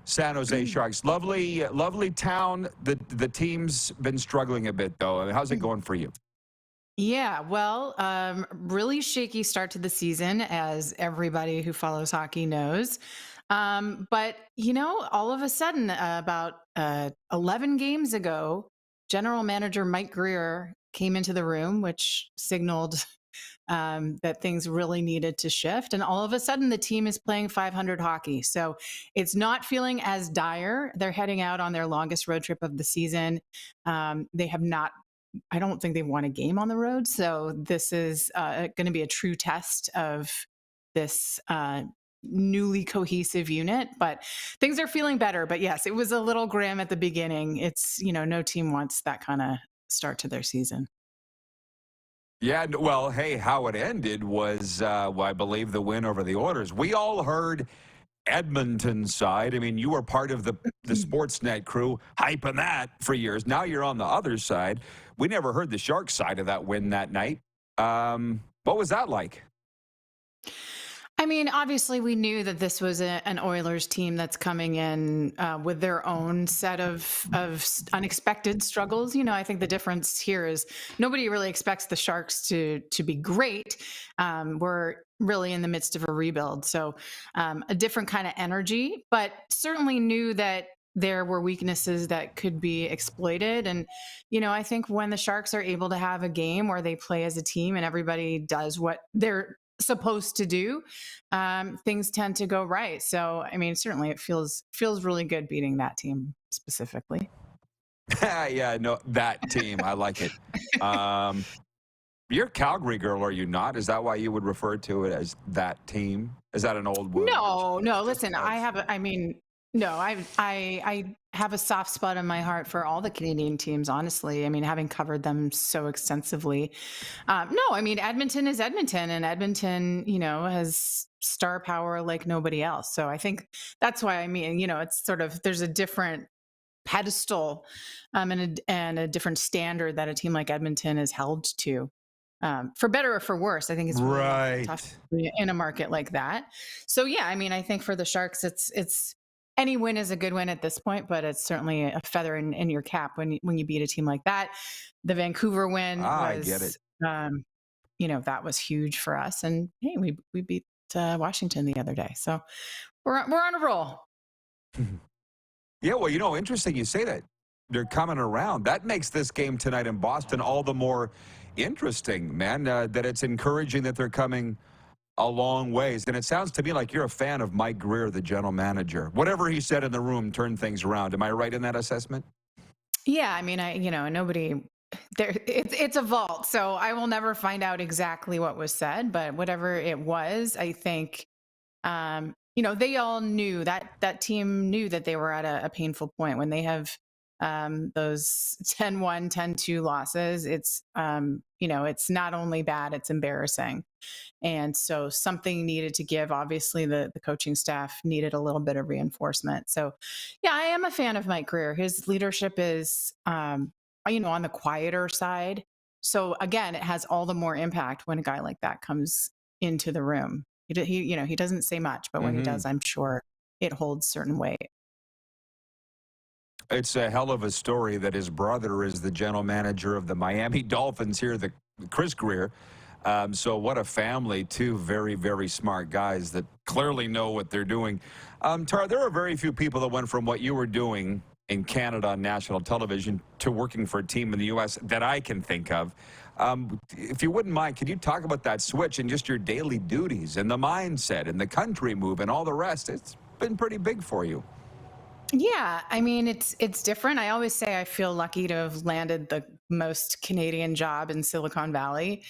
San Jose Sharks? Lovely town. The team's been struggling a bit, though. How's it going for you? Yeah, well, really shaky start to the season, as everybody who follows hockey knows. But, all of a sudden, about 11 games ago, General Manager Mike Greer came into the room, which signaled that things really needed to shift. And all of a sudden, the team is playing 500 hockey. So it's not feeling as dire. They're heading out on their longest road trip of the season. They have not, I don't think they've won a game on the road. So this is going to be a true test of this newly cohesive unit, but things are feeling better. But yes, it was a little grim at the beginning. It's, no team wants that kind of start to their season. Yeah, well, hey, how it ended was, I believe, the win over the Oilers. We all heard Edmonton's side. I mean, you were part of the Sportsnet crew hyping that for years. Now you're on the other side. We never heard the Sharks side of that win that night. What was that like? I mean, obviously, we knew that this was an Oilers team that's coming in with their own set of unexpected struggles. I think the difference here is nobody really expects the Sharks to be great. We're really in the midst of a rebuild, so a different kind of energy, but certainly knew that there were weaknesses that could be exploited. And, I think when the Sharks are able to have a game where they play as a team and everybody does what they're supposed to do, things tend to go right. So, I mean, certainly it feels really good beating that team specifically. Yeah, no, that team. I like it. You're a Calgary girl, are you not? Is that why you would refer to it as that team? Is that an old word? No. Listen, I have a soft spot in my heart for all the Canadian teams, honestly. I mean, having covered them so extensively. Edmonton is Edmonton, and Edmonton, has star power like nobody else. So I think that's why, it's sort of, there's a different pedestal and a different standard that a team like Edmonton is held to. For better or for worse, I think it's really tough in a market like that. So yeah, I think for the Sharks, it's any win is a good win at this point, but it's certainly a feather in your cap when you beat a team like that. The Vancouver win was that was huge for us. And hey, we beat Washington the other day, so we're on a roll. Yeah, well, interesting you say that. They're coming around. That makes this game tonight in Boston all the more interesting, man, that it's encouraging that they're coming a long ways. And it sounds to me like you're a fan of Mike Greer, the general manager. Whatever he said in the room turned things around. Am I right in that assessment? Yeah, I mean, nobody there. It's a vault, so I will never find out exactly what was said. But whatever it was, I think, they all knew that team knew that they were at a painful point when they have those 10-1, 10-2 losses. It's it's not only bad, it's embarrassing. And so something needed to give. Obviously, the coaching staff needed a little bit of reinforcement. So, yeah, I am a fan of Mike Greer. His leadership is, on the quieter side. So, again, it has all the more impact when a guy like that comes into the room. He doesn't say much, but when he does, I'm sure it holds certain weight. It's a hell of a story that his brother is the general manager of the Miami Dolphins here, the Chris Greer. So what a family, two very, very smart guys that clearly know what they're doing. Tara, there are very few people that went from what you were doing in Canada on national television to working for a team in the U.S. that I can think of. If you wouldn't mind, could you talk about that switch and just your daily duties and the mindset and the country move and all the rest? It's been pretty big for you. Yeah, I mean, it's different. I always say I feel lucky to have landed the most Canadian job in Silicon Valley.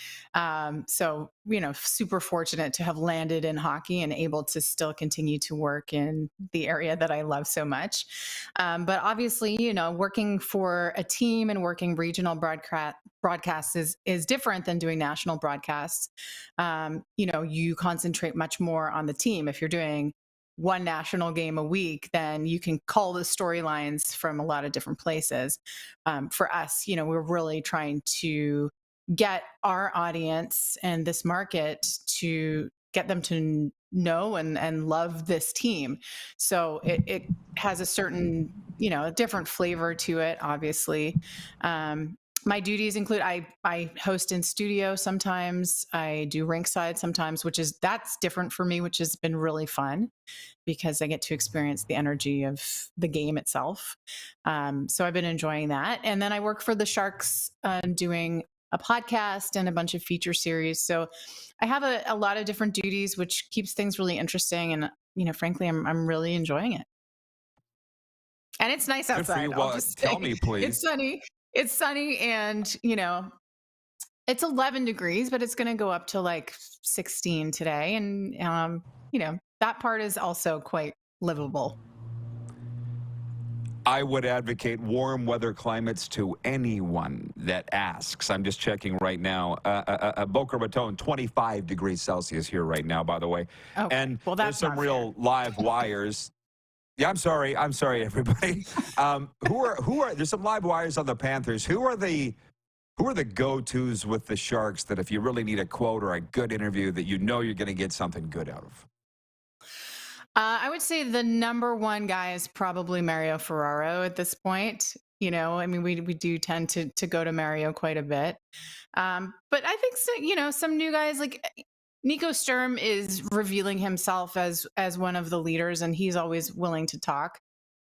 So, super fortunate to have landed in hockey and able to still continue to work in the area that I love so much. But obviously, working for a team and working regional broadcasts is different than doing national broadcasts. You concentrate much more on the team. If you're doing one national game a week, then you can call the storylines from a lot of different places. For us, we're really trying to get our audience and this market to get them to know and love this team. So it has a certain, a different flavor to it, obviously. My duties include I host in studio sometimes. I do rinkside sometimes, that's different for me, which has been really fun because I get to experience the energy of the game itself. So I've been enjoying that. And then I work for the Sharks doing a podcast and a bunch of feature series. So I have a lot of different duties, which keeps things really interesting. And, frankly, I'm really enjoying it. And it's nice outside. Well, tell me, please. It's sunny and, it's 11 degrees, but it's going to go up to like 16 today. And, that part is also quite livable. I would advocate warm weather climates to anyone that asks. I'm just checking right now. Boca Raton, 25 degrees Celsius here right now, by the way. Oh, and well, that's there's some real live wires. Yeah, I'm sorry, everybody. There's some live wires on the Panthers. Who are the go-tos with the Sharks that if you really need a quote or a good interview that you're going to get something good out of? I would say the number one guy is probably Mario Ferraro at this point. We do tend to go to Mario quite a bit. But I think so, some new guys like Nico Sturm is revealing himself as one of the leaders, and he's always willing to talk,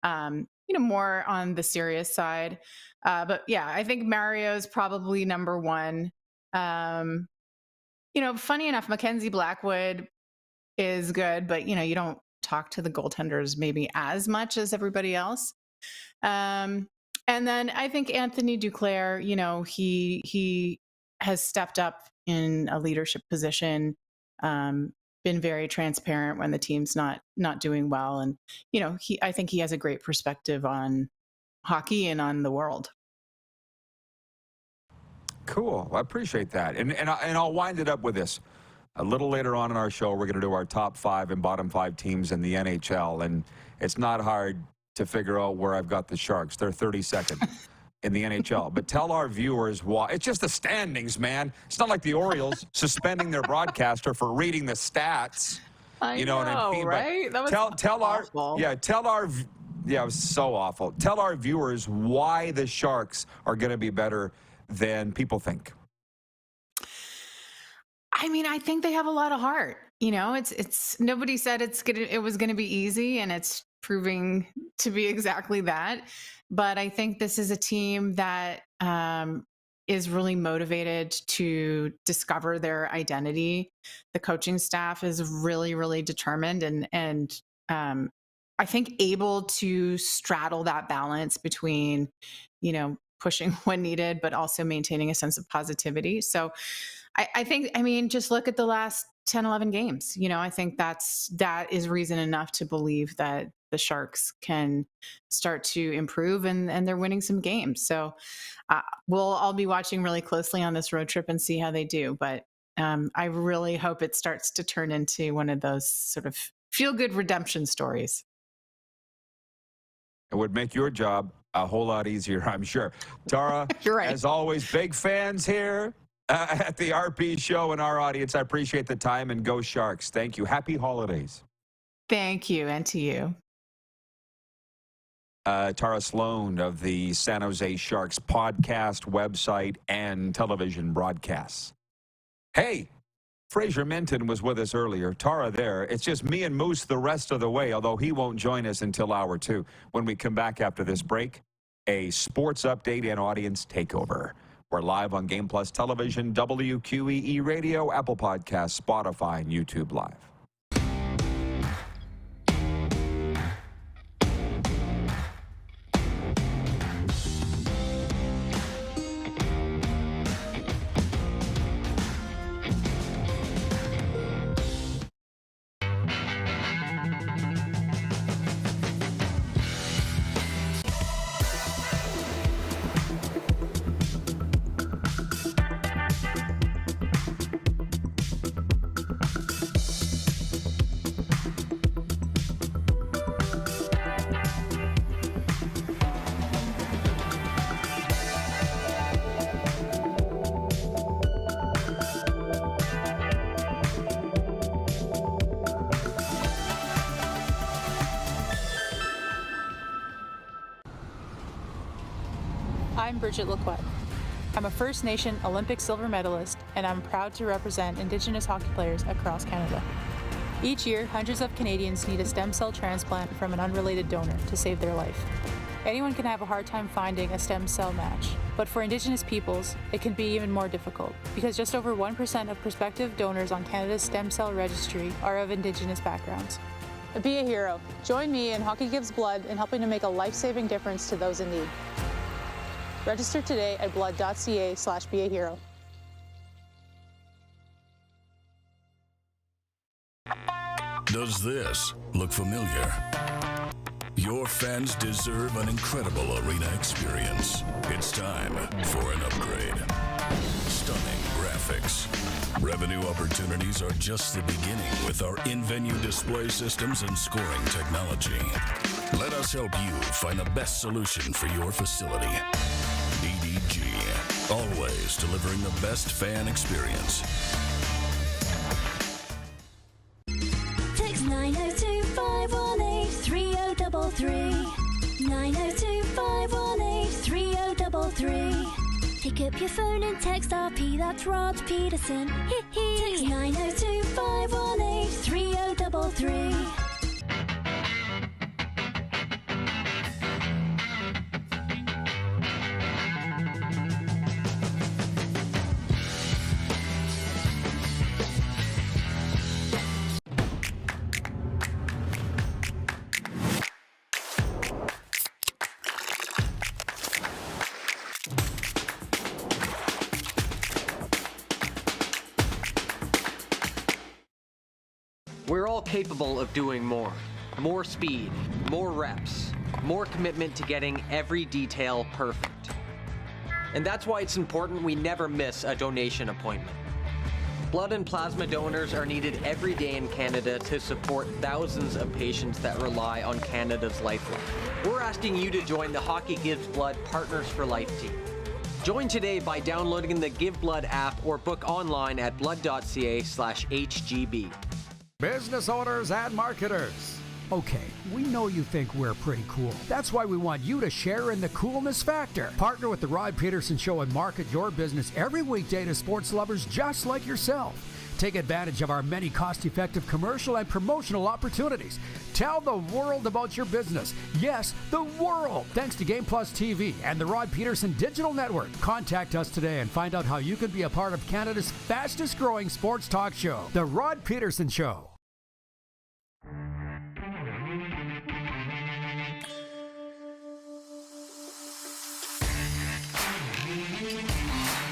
more on the serious side. But yeah, I think Mario's probably number one. Funny enough, Mackenzie Blackwood is good, but you don't talk to the goaltenders maybe as much as everybody else. And then I think Anthony Duclair, he has stepped up in a leadership position, been very transparent when the team's not doing well. And, I think he has a great perspective on hockey and on the world. Cool. I appreciate that. And I'll wind it up with this. A little later on in our show, we're going to do our top 5 and bottom 5 teams in the NHL. And it's not hard to figure out where I've got the Sharks. They're 32nd in the NHL. But tell our viewers why. It's just the standings, man. It's not like the Orioles suspending their broadcaster for reading the stats. I know what I mean? Right? That was awful. It was so awful. Tell our viewers why the Sharks are going to be better than people think. I mean, I think they have a lot of heart. It's nobody said it was gonna be easy, and it's proving to be exactly that. But I think this is a team that is really motivated to discover their identity. The coaching staff is really, really determined and I think able to straddle that balance between, pushing when needed, but also maintaining a sense of positivity. So I think, just look at the last 10, 11 games. I think that is reason enough to believe that the Sharks can start to improve and they're winning some games. So I'll be watching really closely on this road trip and see how they do. But I really hope it starts to turn into one of those sort of feel-good redemption stories. It would make your job a whole lot easier, I'm sure. Tara, You're right. As always, big fans here at the RP show and our audience. I appreciate the time, and go Sharks. Thank you. Happy holidays. Thank you, and to you. Tara Slone of the San Jose Sharks podcast, website, and television broadcasts. Hey, Fraser Minten was with us earlier. Tara there. It's just me and Moose the rest of the way, although he won't join us until hour 2. When we come back after this break, a sports update and audience takeover. We're live on Game Plus Television, WQEE Radio, Apple Podcasts, Spotify, and YouTube Live. I'm Bridget Lacquette. I'm a First Nation Olympic silver medalist, and I'm proud to represent Indigenous hockey players across Canada. Each year, hundreds of Canadians need a stem cell transplant from an unrelated donor to save their life. Anyone can have a hard time finding a stem cell match, but for Indigenous peoples, it can be even more difficult because just over 1% of prospective donors on Canada's stem cell registry are of Indigenous backgrounds. Be a hero. Join me in Hockey Gives Blood in helping to make a life-saving difference to those in need. Register today at blood.ca/beahero. Does this look familiar? Your fans deserve an incredible arena experience. It's time for an upgrade. Stunning graphics. Revenue opportunities are just the beginning with our in-venue display systems and scoring technology. Let us help you find the best solution for your facility. EDG, always delivering the best fan experience. Text 902-518-3033. 902-518-3033. Pick up your phone and text RP, that's Rod Pedersen. Text 902-518-3033. We're all capable of doing more. More speed, more reps, more commitment to getting every detail perfect. And that's why it's important we never miss a donation appointment. Blood and plasma donors are needed every day in Canada to support thousands of patients that rely on Canada's lifeline. We're asking you to join the Hockey Gives Blood Partners for Life team. Join today by downloading the Give Blood app or book online at blood.ca/HGB. Business owners and marketers. Okay, we know you think we're pretty cool. That's why we want you to share in the coolness factor. Partner with the Rod Pedersen Show and market your business every weekday to sports lovers just like yourself. take advantage of our many cost-effective commercial and promotional opportunities. Tell the world about your business. Yes, the world. Thanks to Game Plus TV and the Rod Pedersen Digital Network. Contact us today and find out how you can be a part of Canada's fastest-growing sports talk show, The Rod Pedersen Show.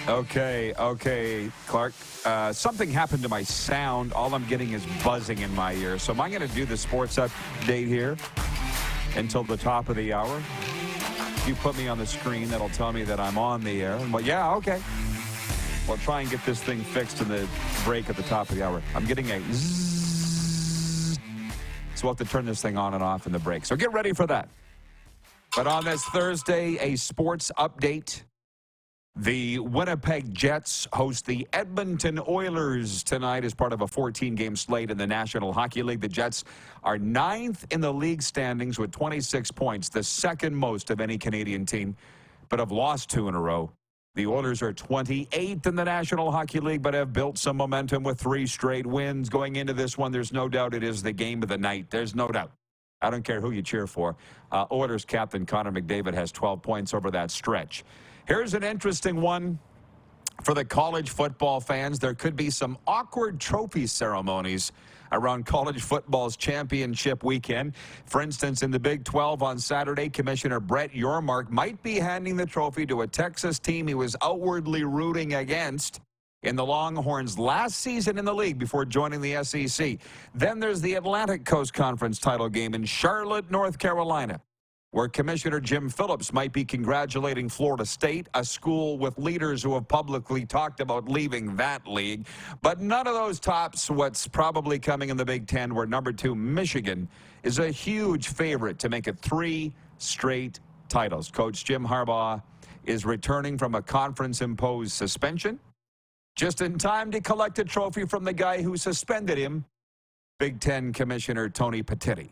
Okay, Clark. Something happened to my sound. All I'm getting is buzzing in my ear. So am I going to do the sports update here until the top of the hour? You put me on the screen, that'll tell me that I'm on the air. Well, yeah, okay. We'll try and get this thing fixed in the break at the top of the hour. I'm getting a zzz. So we'll have to turn this thing on and off in the break. So get ready for that. But on this Thursday, a sports update. The Winnipeg Jets host the Edmonton Oilers tonight as part of a 14-game slate in the National Hockey League. The Jets are 9th in the league standings with 26 points, the second most of any Canadian team, but have lost 2 in a row. The Oilers are 28th in the National Hockey League, but have built some momentum with 3 straight wins. Going into this one, there's no doubt it is the game of the night. There's no doubt. I don't care who you cheer for. Oilers captain Connor McDavid has 12 points over that stretch. Here's an interesting one for the college football fans. There could be some awkward trophy ceremonies around college football's championship weekend. For instance, in the Big 12 on Saturday, Commissioner Brett Yormark might be handing the trophy to a Texas team he was outwardly rooting against in the Longhorns' last season in the league before joining the SEC. Then there's the Atlantic Coast Conference title game in Charlotte, North Carolina, where Commissioner Jim Phillips might be congratulating Florida State, a school with leaders who have publicly talked about leaving that league. But none of those tops what's probably coming in the Big Ten, where number 2 Michigan is a huge favorite to make it 3 straight titles. Coach Jim Harbaugh is returning from a conference-imposed suspension, just in time to collect a trophy from the guy who suspended him, Big Ten Commissioner Tony Petitti.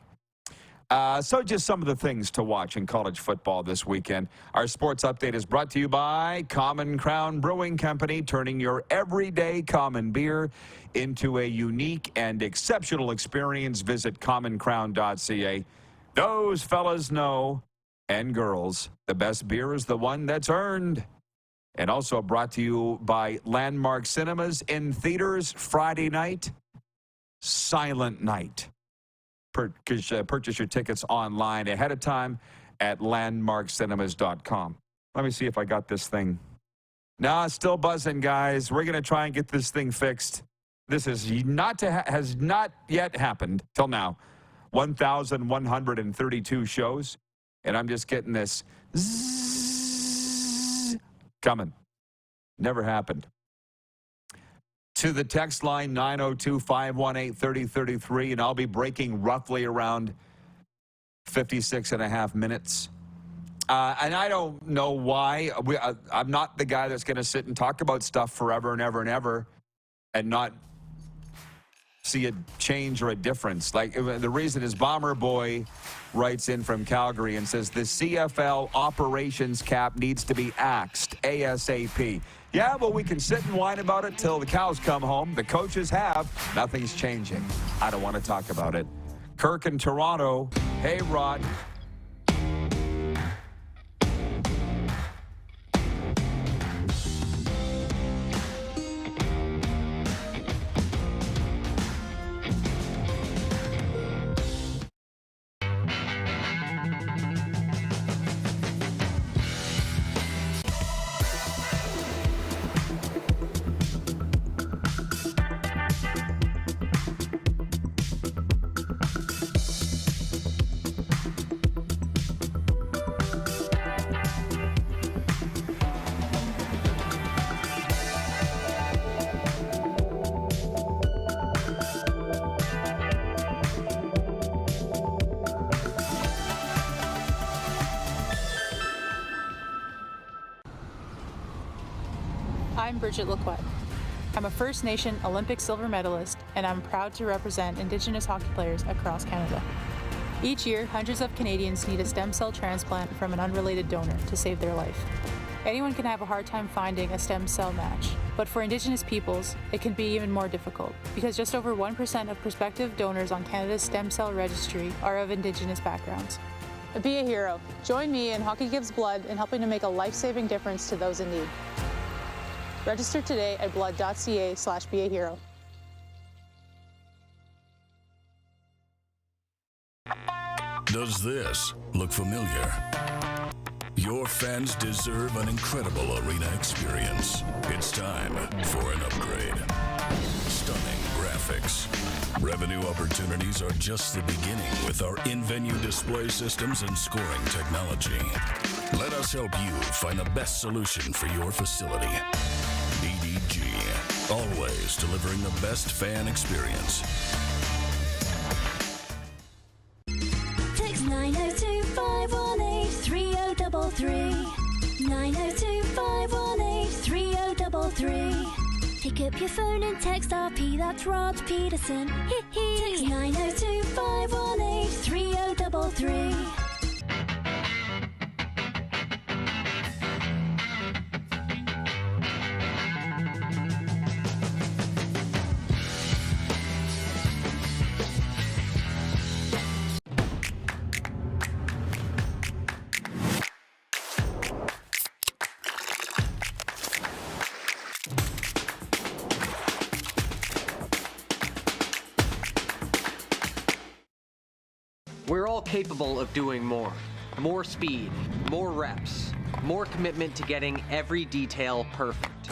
So just some of the things to watch in college football this weekend. Our sports update is brought to you by Common Crown Brewing Company, turning your everyday common beer into a unique and exceptional experience. Visit commoncrown.ca. Those fellas know, and girls, the best beer is the one that's earned. And also brought to you by Landmark Cinemas in theaters Friday night, Silent Night. Purchase your tickets online ahead of time at landmarkcinemas.com. Let me see if I got this thing. Nah, still buzzing, guys. We're going to try and get this thing fixed. This has not yet happened till now. 1,132 shows, and I'm just getting this zzz coming. Never happened. To the text line, 902-518-3033, and I'll be breaking roughly around 56 and a half minutes. And I don't know why. I'm not the guy that's going to sit and talk about stuff forever and ever and ever and not see a change or a difference. Like, the reason is Bomber Boy writes in from Calgary and says the CFL operations cap needs to be axed ASAP. Yeah, well, we can sit and whine about it till the cows come home. The coaches have. Nothing's changing. I don't want to talk about it. Kirk in Toronto. Hey, Rod. I'm Bridget Lacquette. I'm a First Nation Olympic silver medalist, and I'm proud to represent Indigenous hockey players across Canada. Each year, hundreds of Canadians need a stem cell transplant from an unrelated donor to save their life. Anyone can have a hard time finding a stem cell match, But for Indigenous peoples, it can be even more difficult because just over 1% of prospective donors on Canada's stem cell registry are of Indigenous backgrounds. Be a hero. Join me in Hockey Gives Blood in helping to make a life-saving difference to those in need. Register today at blood.ca/beahero. Does this look familiar? Your fans deserve an incredible arena experience. It's time for an upgrade. Stunning graphics. Revenue opportunities are just the beginning with our in-venue display systems and scoring technology. Let us help you find the best solution for your facility. EDG, always delivering the best fan experience. Text 902-518-3033. 902-518-3033. Pick up your phone and text RP, that's Rod Pedersen. Text 902-518-3033. We're all capable of doing more. More speed, more reps, more commitment to getting every detail perfect.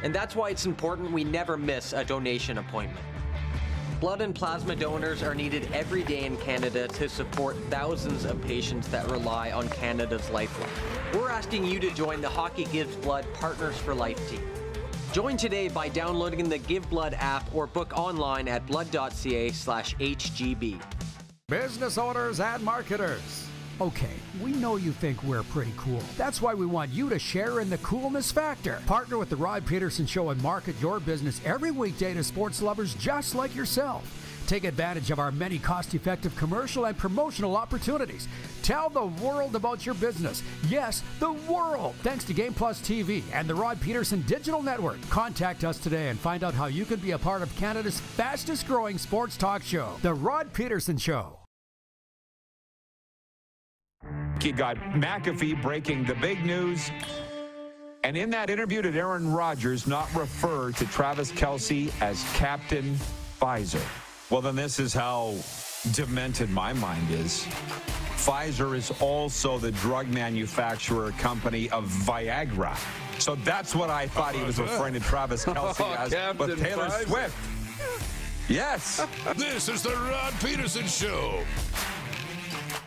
And that's why it's important we never miss a donation appointment. Blood and plasma donors are needed every day in Canada to support thousands of patients that rely on Canada's lifeline. We're asking you to join the Hockey Gives Blood Partners for Life team. Join today by downloading the Give Blood app or book online at blood.ca/HGB. Business owners and marketers. Okay, we know you think we're pretty cool. That's why we want you to share in the coolness factor. Partner with the Rod Pedersen Show and market your business every weekday to sports lovers just like yourself. Take advantage of our many cost-effective commercial and promotional opportunities. Tell the world about your business. Yes, the world. Thanks to Game Plus TV and the Rod Pedersen Digital Network. Contact us today and find out how you can be a part of Canada's fastest-growing sports talk show, The Rod Pedersen Show. You got McAfee breaking the big news. And in that interview, did Aaron Rodgers not refer to Travis Kelce as Captain Pfizer? Well, then this is how demented my mind is. Pfizer is also the drug manufacturer company of Viagra. So that's what I thought he was referring to Travis Kelce as with Taylor Swift. Yes. This is the Rod Pedersen Show.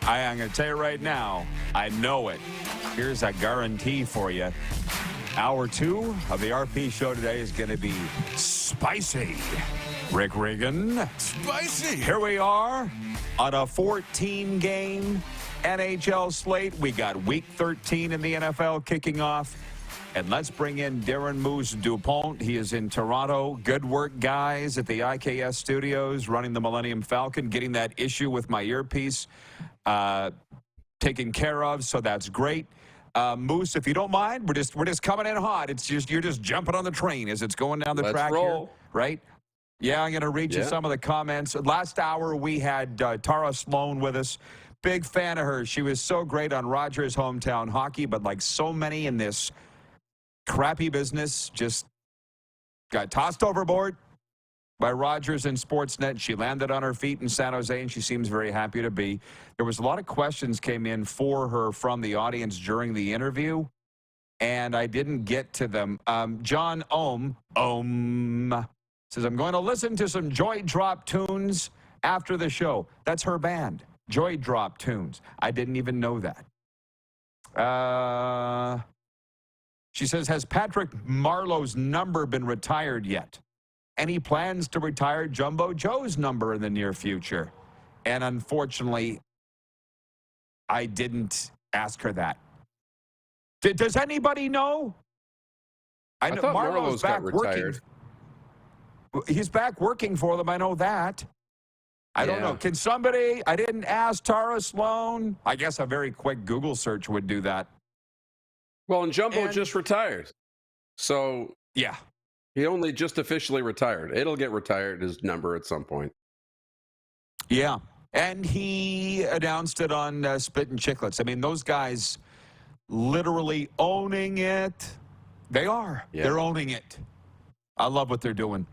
I'm going to tell you right now, I know it. Here's a guarantee for you. Hour 2 of the RP show today is going to be spicy. Rick Regan. Spicy. Here we are on a 14-game NHL slate. We got Week 13 in the NFL kicking off. And let's bring in Darren Moose Dupont. He is in Toronto. Good work, guys, at the IKS studios, running the Millennium Falcon, getting that issue with my earpiece taken care of, so that's great. Moose, if you don't mind, we're just coming in hot. It's just you're just jumping on the train as it's going down the track here, right? Yeah, I'm going to read you some of the comments. Last hour we had Tara Slone with us. Big fan of her. She was so great on Rogers' Hometown Hockey, but like so many in this crappy business, just got tossed overboard by Rogers and Sportsnet. She landed on her feet in San Jose, and she seems very happy to be. There was a lot of questions came in for her from the audience during the interview, and I didn't get to them. John Ohm says, I'm going to listen to some Joy Drop tunes after the show. That's her band, Joy Drop Tunes. I didn't even know that. She says, has Patrick Marleau's number been retired yet? Any plans to retire Jumbo Joe's number in the near future? And unfortunately, I didn't ask her that. Does anybody know? I know Marleau's back working. He's back working for them. I know that. I don't know. Can somebody? I didn't ask Tara Slone. I guess a very quick Google search would do that. Well, and Jumbo just retired. So Yeah. He only just officially retired. It'll get retired, his number, at some point. Yeah. And he announced it on Spit and Chicklets. I mean, those guys literally owning it. They are. Yeah. They're owning it. I love what they're doing.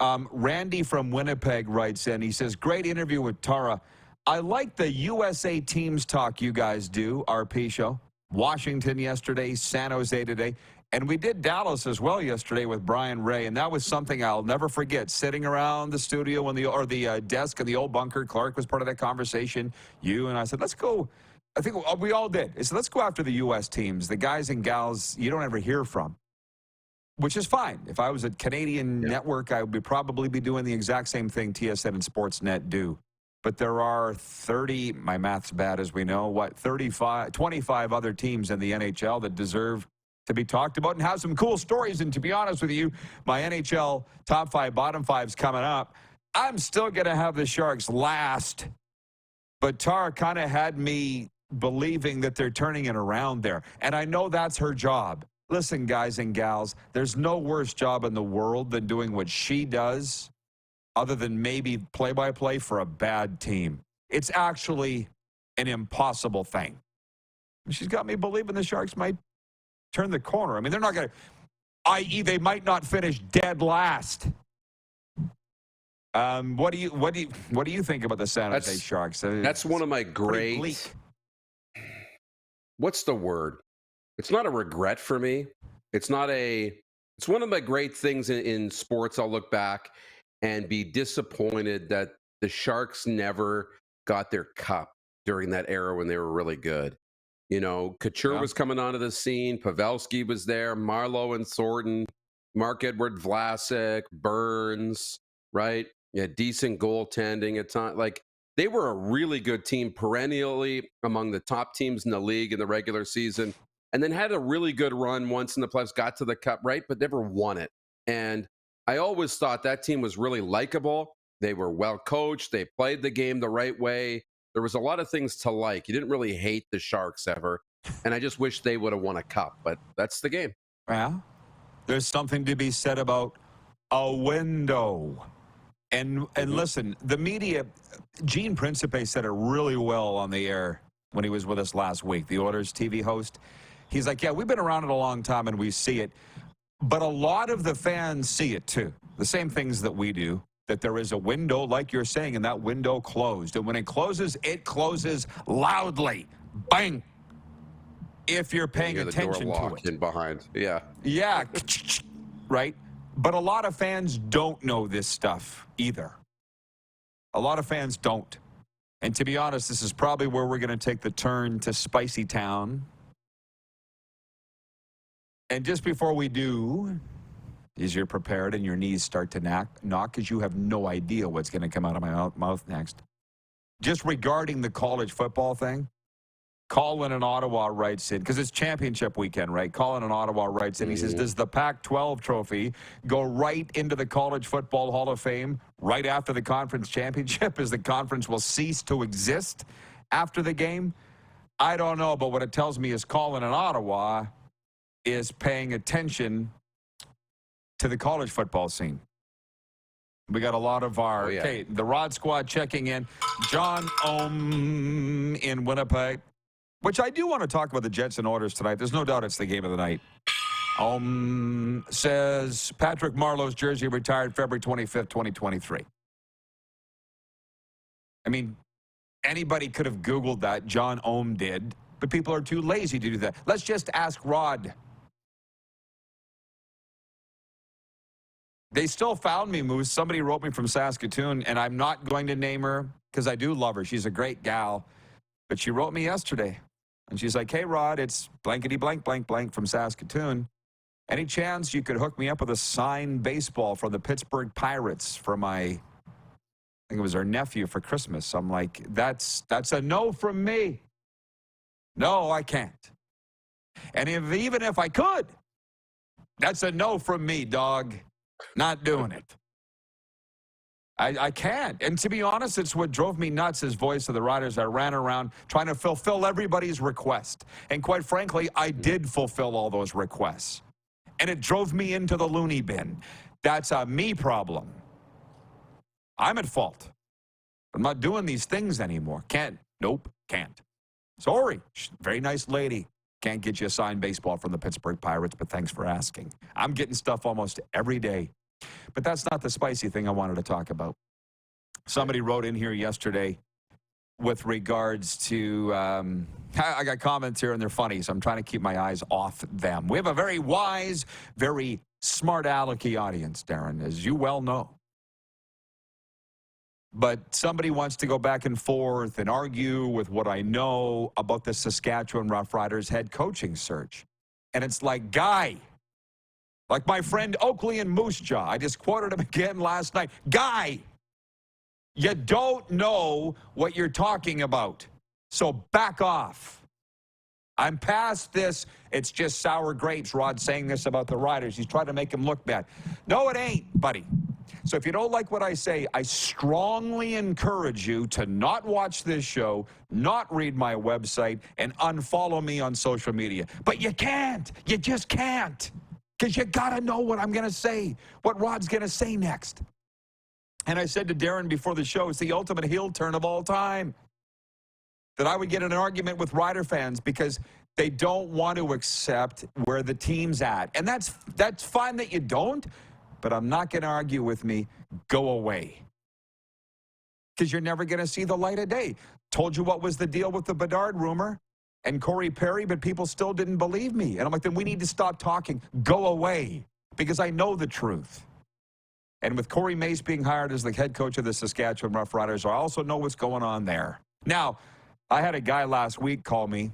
Randy from Winnipeg writes in. He says, great interview with Tara. I like the USA teams talk you guys do, RP show. Washington yesterday, San Jose today. And we did Dallas as well yesterday with Brian Ray, and that was something I'll never forget. Sitting around the studio or the desk in the old bunker, Clark was part of that conversation. You and I said, let's go. I think we all did. I said, let's go after the U.S. teams, the guys and gals you don't ever hear from, which is fine. If I was a Canadian network, I would probably be doing the exact same thing TSN and Sportsnet do. But there are 30, my math's bad as we know, 25 other teams in the NHL that deserve to be talked about and have some cool stories. And to be honest with you, my NHL top 5, bottom 5's coming up. I'm still going to have the Sharks last. But Tara kind of had me believing that they're turning it around there. And I know that's her job. Listen, guys and gals, there's no worse job in the world than doing what she does, other than maybe play-by-play for a bad team. It's actually an impossible thing. She's got me believing the Sharks might turn the corner. I mean, they're not going to, i.e., they might not finish dead last. What do you think about the San Jose Sharks? That's one of my great. What's the word? It's not a regret for me. It's one of my great things in sports. I'll look back and be disappointed that the Sharks never got their cup during that era when they were really good. You know, Couture was coming onto the scene. Pavelski was there. Marleau and Thornton, Mark-Edward Vlasic, Burns, right? Yeah, decent goaltending at times. Like, they were a really good team, perennially among the top teams in the league in the regular season, and then had a really good run once in the playoffs, got to the cup, right? But never won it. And I always thought that team was really likable. They were well coached. They played the game the right way. There was a lot of things to like. You didn't really hate the Sharks ever. And I just wish they would have won a cup, but that's the game. Yeah. There's something to be said about a window. And listen, the media, Gene Principe said it really well on the air when he was with us last week, the Oilers TV host. He's like, yeah, we've been around it a long time and we see it. But a lot of the fans see it too. The same things that we do. That there is a window, like you're saying, and that window closed. And when it closes loudly. Bang! If you're paying attention the door to it. In behind. Yeah. Yeah. Right? But a lot of fans don't know this stuff either. A lot of fans don't. And to be honest, this is probably where we're going to take the turn to Spicy Town. And just before we do, as you're prepared and your knees start to knock because you have no idea what's going to come out of my mouth next. Just regarding the college football thing, Colin in Ottawa writes in, because it's championship weekend, right? Colin in Ottawa writes in, he says, does the Pac-12 trophy go right into the College Football Hall of Fame right after the conference championship, as the conference will cease to exist after the game? I don't know, but what it tells me is Colin in Ottawa is paying attention to the college football scene. We got a lot of our, okay, the Rod Squad checking in. John Ohm in Winnipeg, which I do want to talk about the Jets and Oilers tonight. There's no doubt it's the game of the night. Ohm says Patrick Marleau's jersey retired February 25th, 2023. I mean, anybody could have Googled that. John Ohm did, but people are too lazy to do that. Let's just ask Rod. They still found me, Moose. Somebody wrote me from Saskatoon, and I'm not going to name her because I do love her. She's a great gal. But she wrote me yesterday, and she's like, hey, Rod, it's blankety blank, blank, blank from Saskatoon. Any chance you could hook me up with a signed baseball for the Pittsburgh Pirates for my, I think it was her nephew for Christmas. I'm like, that's a no from me. No, I can't. And even if I could, that's a no from me, dog. Not doing it. I can't. And to be honest, it's what drove me nuts as voice of the Riders. I ran around trying to fulfill everybody's request. And quite frankly, I did fulfill all those requests. and it drove me into the loony bin. That's a me problem. I'm at fault. I'm not doing these things anymore. Can't. Nope, can't. Sorry. Very nice lady. Can't get you a signed baseball from the Pittsburgh Pirates, but thanks for asking. I'm getting stuff almost every day. But that's not the spicy thing I wanted to talk about. Somebody wrote in here yesterday with regards to, I got comments here and they're funny, so I'm trying to keep my eyes off them. We have a very wise, very smart alecky audience, Darren, as you well know. But somebody wants to go back and forth and argue with what I know about the Saskatchewan Roughriders head coaching search. And it's like, guy, like my friend Oakley and Moose Jaw, I just quoted him again last night. Guy, you don't know what you're talking about. So back off. I'm past this. It's just sour grapes. Rod saying this about the Riders. He's trying to make him look bad. No, it ain't, buddy. So if you don't like what I say, I strongly encourage you to not watch this show, not read my website, and unfollow me on social media. But you can't. You just can't. Because you got to know what I'm going to say, what Rod's going to say next. And I said to Darren before the show, it's the ultimate heel turn of all time. That I would get in an argument with Rider fans because they don't want to accept where the team's at. And that's fine that you don't, but I'm not going to argue with me. Go away. Because you're never going to see the light of day. Told you what was the deal with the Bedard rumor and Corey Perry, but people still didn't believe me. And I'm like, then we need to stop talking. Go away. Because I know the truth. And with Corey Mace being hired as the head coach of the Saskatchewan Roughriders, I also know what's going on there. Now, I had a guy last week call me.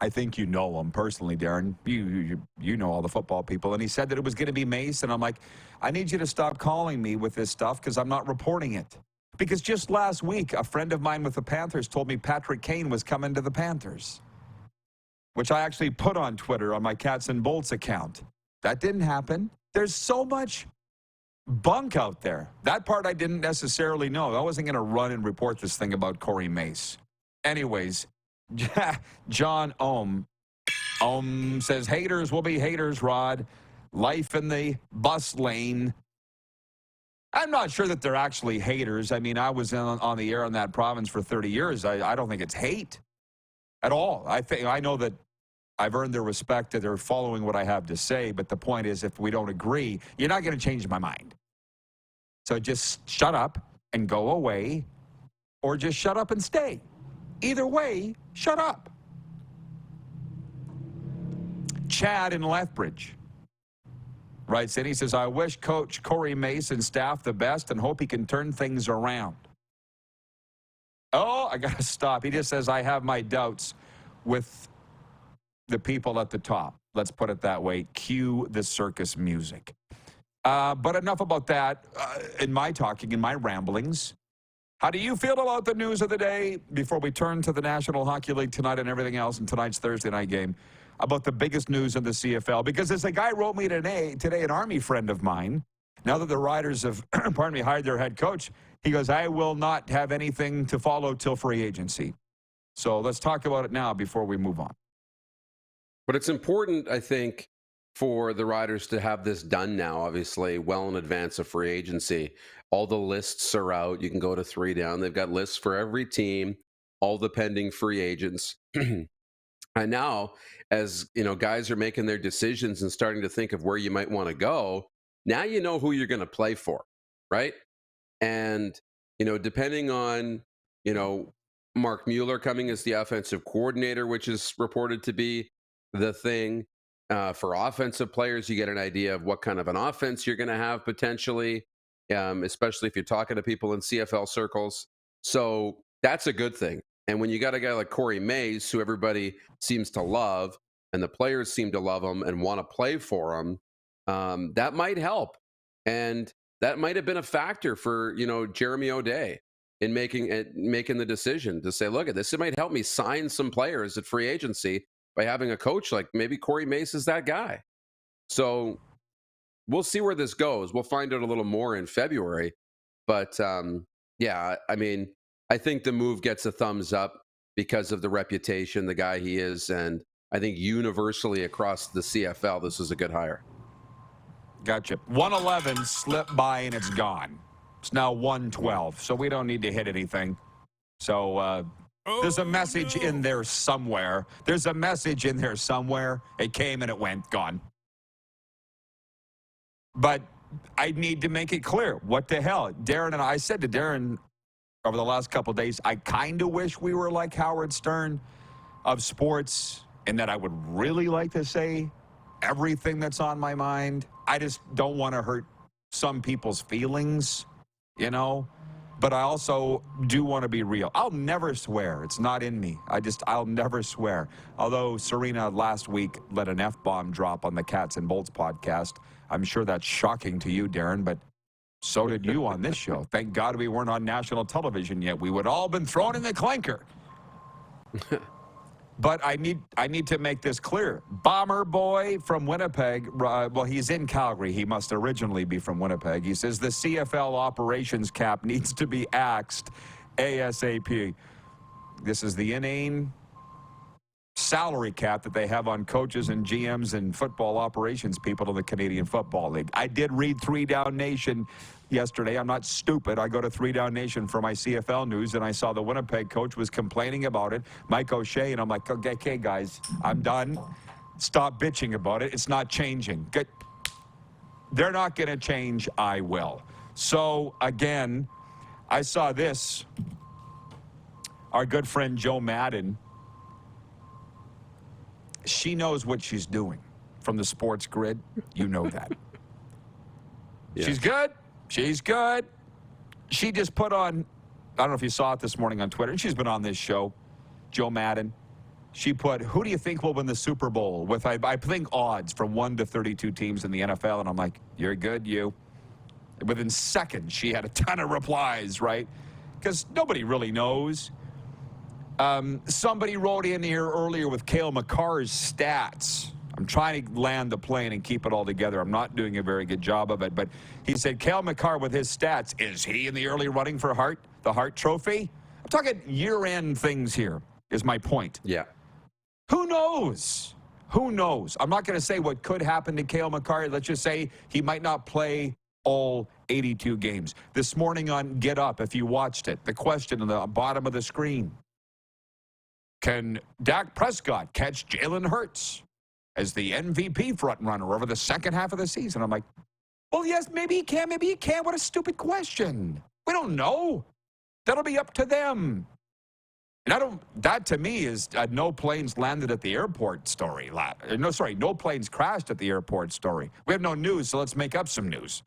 I think you know him personally, Darren. You know all the football people. And he said that it was going to be Mace. And I'm like, I need you to stop calling me with this stuff because I'm not reporting it. Because just last week, a friend of mine with the Panthers told me Patrick Kane was coming to the Panthers, which I actually put on Twitter on my Cats and Bolts account. That didn't happen. There's so much bunk out there. That part I didn't necessarily know. I wasn't going to run and report this thing about Corey Mace. Anyways, John Ohm says, haters will be haters, Rod. Life in the bus lane. I'm not sure that they're actually haters. I mean, I was on the air in that province for 30 years. I don't think it's hate at all. I know that I've earned their respect, that they're following what I have to say. But the point is, if we don't agree, you're not going to change my mind. So just shut up and go away, or just shut up and stay. Either way, shut up. Chad in Lethbridge writes in, he says, I wish Coach Corey Mace and staff the best and hope he can turn things around. Oh, I got to stop. He just says, I have my doubts with the people at the top. Let's put it that way. Cue the circus music. But enough about that in my talking, in my ramblings. How do you feel about the news of the day before we turn to the National Hockey League tonight and everything else in tonight's Thursday night game? About the biggest news in the CFL. Because as a guy wrote me today, an Army friend of mine, now that the Riders have, hired their head coach, he goes, I will not have anything to follow till free agency. So let's talk about it now before we move on. But it's important, I think, for the Riders to have this done now, obviously, well in advance of free agency. All the lists are out. You can go to 3 down. They've got lists for every team, all the pending free agents. And now, as guys are making their decisions and starting to think of where you might want to go, now you know who you're going to play for, right? And, depending on, Mark Mueller coming as the offensive coordinator, which is reported to be the thing. For offensive players, you get an idea of what kind of an offense you're going to have potentially, especially if you're talking to people in CFL circles. So that's a good thing. And when you got a guy like Corey Mace, who everybody seems to love, and the players seem to love him and want to play for him, that might help. And that might have been a factor for, Jeremy O'Day in making the decision to say, look, this might help me sign some players at free agency by having a coach like maybe Corey Mace is that guy. So we'll see where this goes. We'll find out a little more in February. But yeah, I mean, I think the move gets a thumbs up because of the reputation, the guy he is, and I think universally across the CFL, this is a good hire. Gotcha. 111 slipped by and it's gone. It's now 112, so we don't need to hit anything. So there's a message in there somewhere. There's a message in there somewhere. It came and it went, gone. But I need to make it clear. What the hell? Darren and I said to Darren over the last couple of days, I kind of wish we were like Howard Stern of sports, and that I would really like to say everything that's on my mind. I just don't want to hurt some people's feelings, you know? But I also do want to be real. I'll never swear. It's not in me. I'll never swear. Although Serena last week let an F-bomb drop on the Cats and Bolts podcast. I'm sure that's shocking to you, Darren, but so did you on this show. Thank God we weren't on national television yet. We would all been thrown in the clinker. But I need to make this clear. Bomber Boy from Winnipeg, well, he's in Calgary. He must originally be from Winnipeg. He says the CFL operations cap needs to be axed ASAP. This is the inane salary cap that they have on coaches and GMs and football operations people in the Canadian Football League. I did read 3 Down Nation yesterday. I'm not stupid. I go to 3 Down Nation for my CFL news, and I saw the Winnipeg coach was complaining about it, Mike O'Shea, and I'm like, okay, guys, I'm done. Stop bitching about it. It's not changing. They're not going to change. I will. So, again, I saw this. Our good friend Joe Madden, she knows what she's doing from the sports grid. You know that. Yeah. She's good. She's good. She just put on, I don't know if you saw it this morning on Twitter, and she's been on this show, Joe Madden. She put, who do you think will win the Super Bowl? With, I think, odds from 1 to 32 teams in the NFL. And I'm like, you're good, you. Within seconds, she had a ton of replies, right? Because nobody really knows. Somebody wrote in here earlier with Cale Makar's stats. I'm trying to land the plane and keep it all together. I'm not doing a very good job of it. But he said, Cale Makar with his stats, is he in the early running for the Hart Trophy? I'm talking year-end things here, is my point. Yeah. Who knows? Who knows? I'm not going to say what could happen to Cale Makar. Let's just say he might not play all 82 games. This morning on Get Up, if you watched it, the question on the bottom of the screen, can Dak Prescott catch Jalen Hurts as the MVP frontrunner over the second half of the season? I'm like, well, yes, maybe he can, maybe he can't. What a stupid question. We don't know. That'll be up to them. And that to me is no planes landed at the airport story. No planes crashed at the airport story. We have no news, so let's make up some news.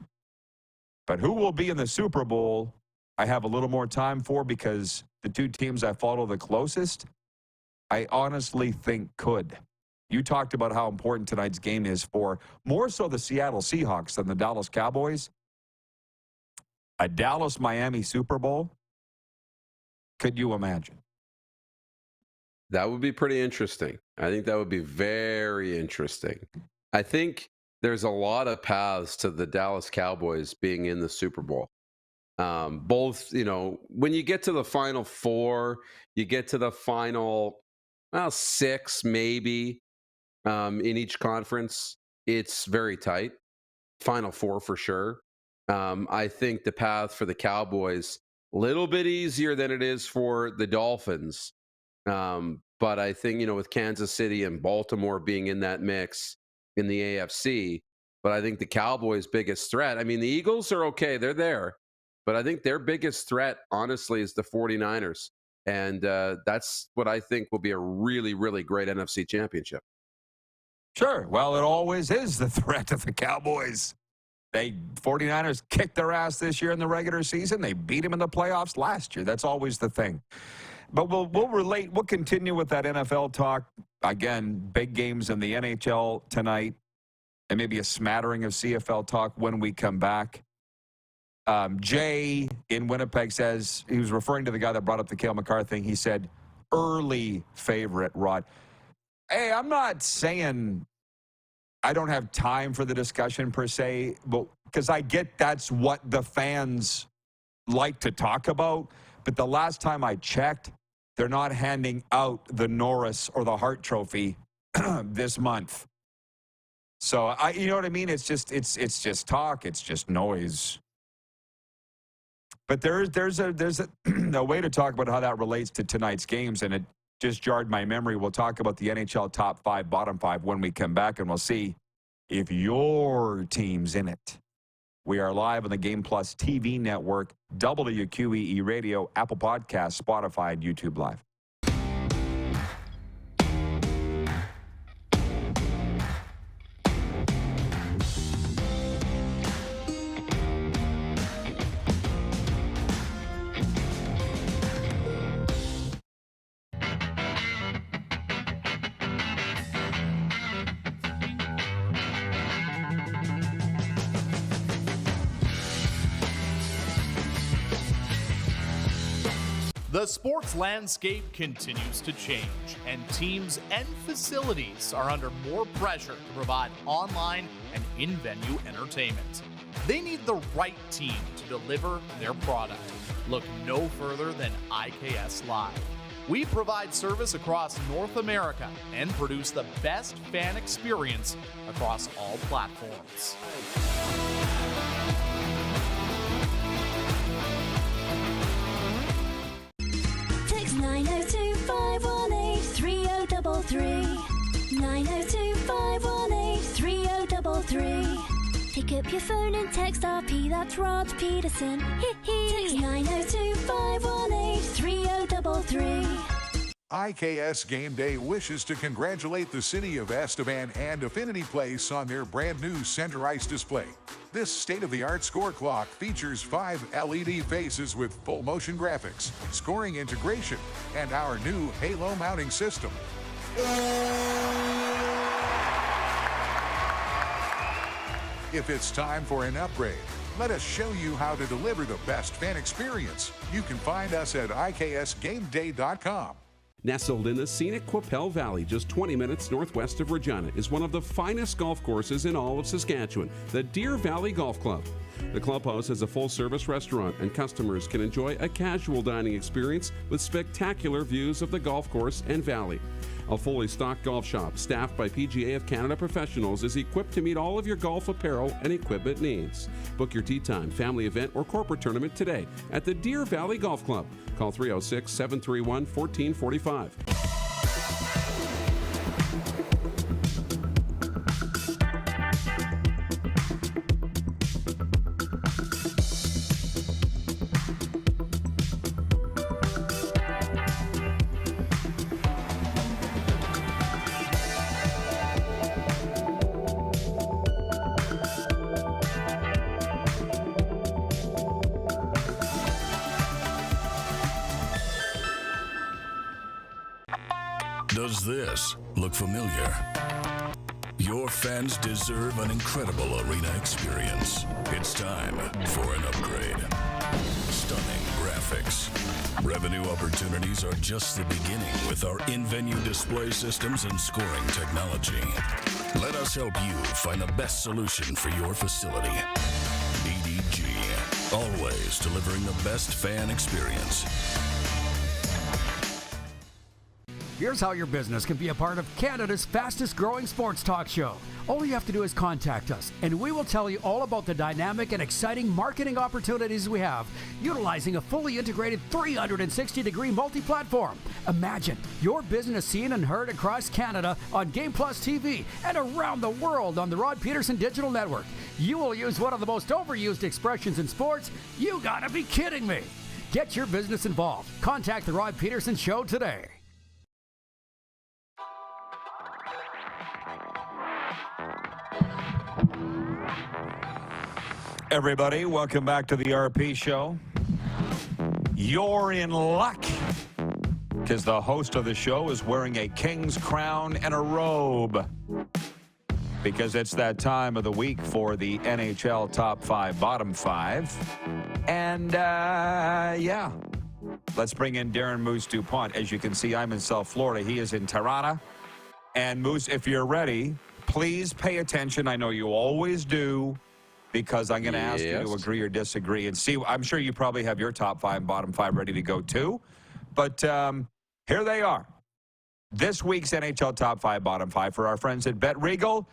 But who will be in the Super Bowl, I have a little more time for, because the 2 teams I follow the closest, I honestly think could. You talked about how important tonight's game is for more so the Seattle Seahawks than the Dallas Cowboys. A Dallas-Miami Super Bowl? Could you imagine? That would be pretty interesting. I think that would be very interesting. I think there's a lot of paths to the Dallas Cowboys being in the Super Bowl. Both, when you get to the Final 4, you get to the final 6 maybe in each conference. It's very tight. Final 4 for sure. I think the path for the Cowboys a little bit easier than it is for the Dolphins. But I think, with Kansas City and Baltimore being in that mix in the AFC, but I think the Cowboys' biggest threat, the Eagles are okay. They're there. But I think their biggest threat, honestly, is the 49ers. And that's what I think will be a really, really great NFC championship. Sure. Well, it always is the threat of the Cowboys. 49ers kicked their ass this year in the regular season. They beat them in the playoffs last year. That's always the thing. But we'll continue with that NFL talk. Again, big games in the NHL tonight, and maybe a smattering of CFL talk when we come back. Jay in Winnipeg says, he was referring to the guy that brought up the Cale Makar thing. He said, early favorite, Rod. Hey, I'm not saying I don't have time for the discussion per se, but because I get that's what the fans like to talk about. But the last time I checked, they're not handing out the Norris or the Hart Trophy this month. So you know what I mean? It's just talk. It's just noise. But there's a a way to talk about how that relates to tonight's games, and it just jarred my memory. We'll talk about the NHL top 5, bottom 5 when we come back, and we'll see if your team's in it. We are live on the Game Plus TV network, WQEE Radio, Apple Podcasts, Spotify, and YouTube Live. The sports landscape continues to change, and teams and facilities are under more pressure to provide online and in-venue entertainment. They need the right team to deliver their product. Look no further than IKS Live. We provide service across North America and produce the best fan experience across all platforms. Text 902-518-3033. 902-518-3033. Pick up your phone and text RP, that's Rod Pedersen. Text 902-518-3033. IKS Game Day wishes to congratulate the city of Estevan and Affinity Place on their brand new center ice display. This state-of-the-art score clock features 5 LED faces with full motion graphics, scoring integration, and our new halo mounting system. If it's time for an upgrade, let us show you how to deliver the best fan experience. You can find us at IKSGameDay.com. Nestled in the scenic Qu'Appelle Valley, just 20 minutes northwest of Regina, is one of the finest golf courses in all of Saskatchewan, the Deer Valley Golf Club. The clubhouse has a full-service restaurant, and customers can enjoy a casual dining experience with spectacular views of the golf course and valley. A fully stocked golf shop, staffed by PGA of Canada professionals, is equipped to meet all of your golf apparel and equipment needs. Book your tee time, family event, or corporate tournament today at the Deer Valley Golf Club. Call 306-731-1445. Does this look familiar? Your fans deserve an incredible arena experience. It's time for an upgrade. Stunning graphics. Revenue opportunities are just the beginning with our in-venue display systems and scoring technology. Let us help you find the best solution for your facility. EDG, always delivering the best fan experience. Here's how your business can be a part of Canada's fastest growing sports talk show. All you have to do is contact us, and we will tell you all about the dynamic and exciting marketing opportunities we have, utilizing a fully integrated 360-degree multi-platform. Imagine your business seen and heard across Canada on Game Plus TV and around the world on the Rod Pedersen Digital Network. You will use one of the most overused expressions in sports. You gotta be kidding me. Get your business involved. Contact the Rod Pedersen Show today. Everybody, welcome back to the RP Show. You're in luck, because the host of the show is wearing a king's crown and a robe, because it's that time of the week for the NHL Top 5, Bottom 5. And, yeah, let's bring in Darren Moose DuPont. As you can see, I'm in South Florida. He is in Tirana. And, Moose, if you're ready, please pay attention. I know you always do, because I'm going to ask you to agree or disagree and see. I'm sure you probably have your top 5 and bottom 5 ready to go too. But here they are. This week's NHL Top 5, Bottom 5 for our friends at Bet Regal.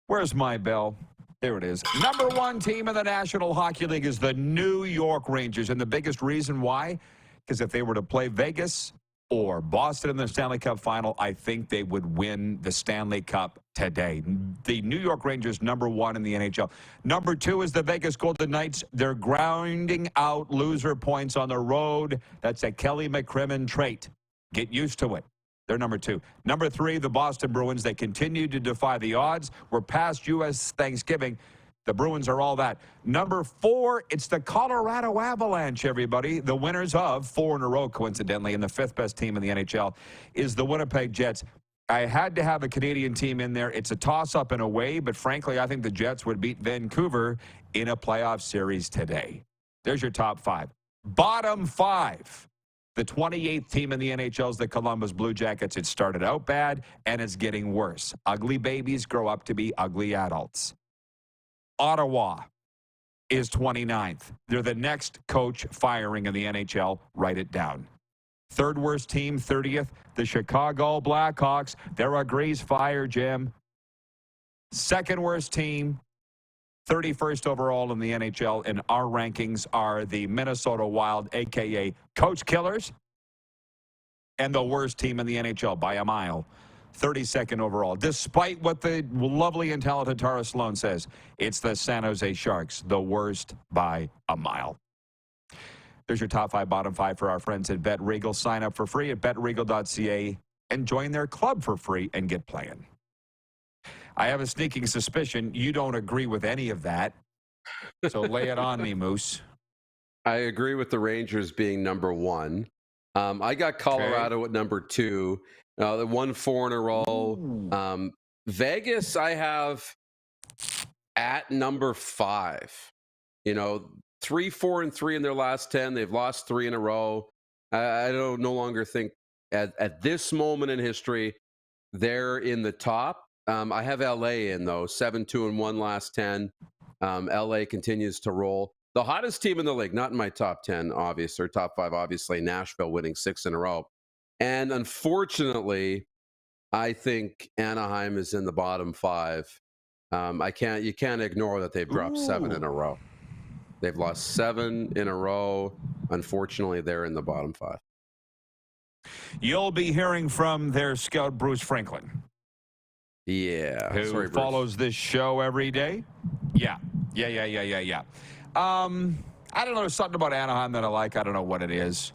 Where's my bell? There it is. Number 1 team in the National Hockey League is the New York Rangers. And the biggest reason why, because if they were to play Vegas or Boston in the Stanley Cup final, I think they would win the Stanley Cup today. The New York Rangers, number 1 in the NHL. Number 2 is the Vegas Golden Knights. They're grinding out loser points on the road. That's a Kelly McCrimmon trait. Get used to it. They're number 2. Number 3, the Boston Bruins. They continue to defy the odds. We're past U.S. Thanksgiving. The Bruins are all that. Number 4, it's the Colorado Avalanche, everybody. The winners of 4 in a row, coincidentally, and the 5th best team in the NHL is the Winnipeg Jets. I had to have a Canadian team in there. It's a toss-up in a way, but frankly, I think the Jets would beat Vancouver in a playoff series today. There's your top 5. Bottom 5. The 28th team in the NHL is the Columbus Blue Jackets. It started out bad, and it's getting worse. Ugly babies grow up to be ugly adults. Ottawa is 29th. They're the next coach firing in the NHL. Write it down. Third worst team, 30th, the Chicago Blackhawks. They're a grease fire, Jim. Second worst team, 31st overall in the NHL, and our rankings are the Minnesota Wild, a.k.a. Coach Killers, and the worst team in the NHL by a mile, 32nd overall. Despite what the lovely and talented Tara Slone says, it's the San Jose Sharks, the worst by a mile. There's your top 5, bottom 5 for our friends at Bet Regal. Sign up for free at betregal.ca and join their club for free and get playing. I have a sneaking suspicion you don't agree with any of that. So lay it on me, Moose. I agree with the Rangers being number 1. I got Colorado at number 2. They won 4 in a row. Vegas, I have at number 5. 3, 4, and 3 in their last 10. They've lost 3 in a row. I don't no longer think at this moment in history they're in the top. I have LA in, though, 7-2-1 last 10. LA continues to roll. The hottest team in the league, not in my top 10, obviously, or top 5, obviously, Nashville winning 6 in a row. And unfortunately, I think Anaheim is in the bottom 5. You can't ignore that they've dropped 7 in a row. They've lost 7 in a row. Unfortunately, they're in the bottom 5. You'll be hearing from their scout, Bruce Franklin. Yeah. Who follows this show every day? Yeah. I don't know. There's something about Anaheim that I like. I don't know what it is.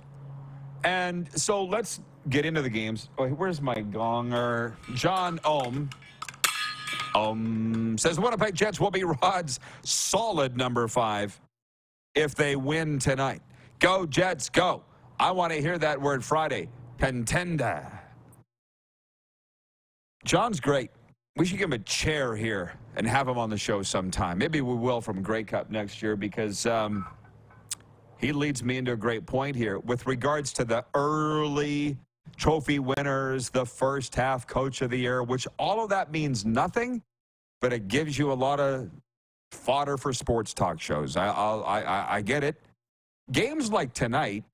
And so let's get into the games. Oh, where's my gonger? John Ohm says Winnipeg Jets will be Rod's solid number 5 if they win tonight. Go Jets, go. I want to hear that word Friday. Contender. John's great. We should give him a chair here and have him on the show sometime. Maybe we will from Grey Cup next year because he leads me into a great point here with regards to the early trophy winners, the first half coach of the year, which all of that means nothing, but it gives you a lot of fodder for sports talk shows. I get it. Games like tonight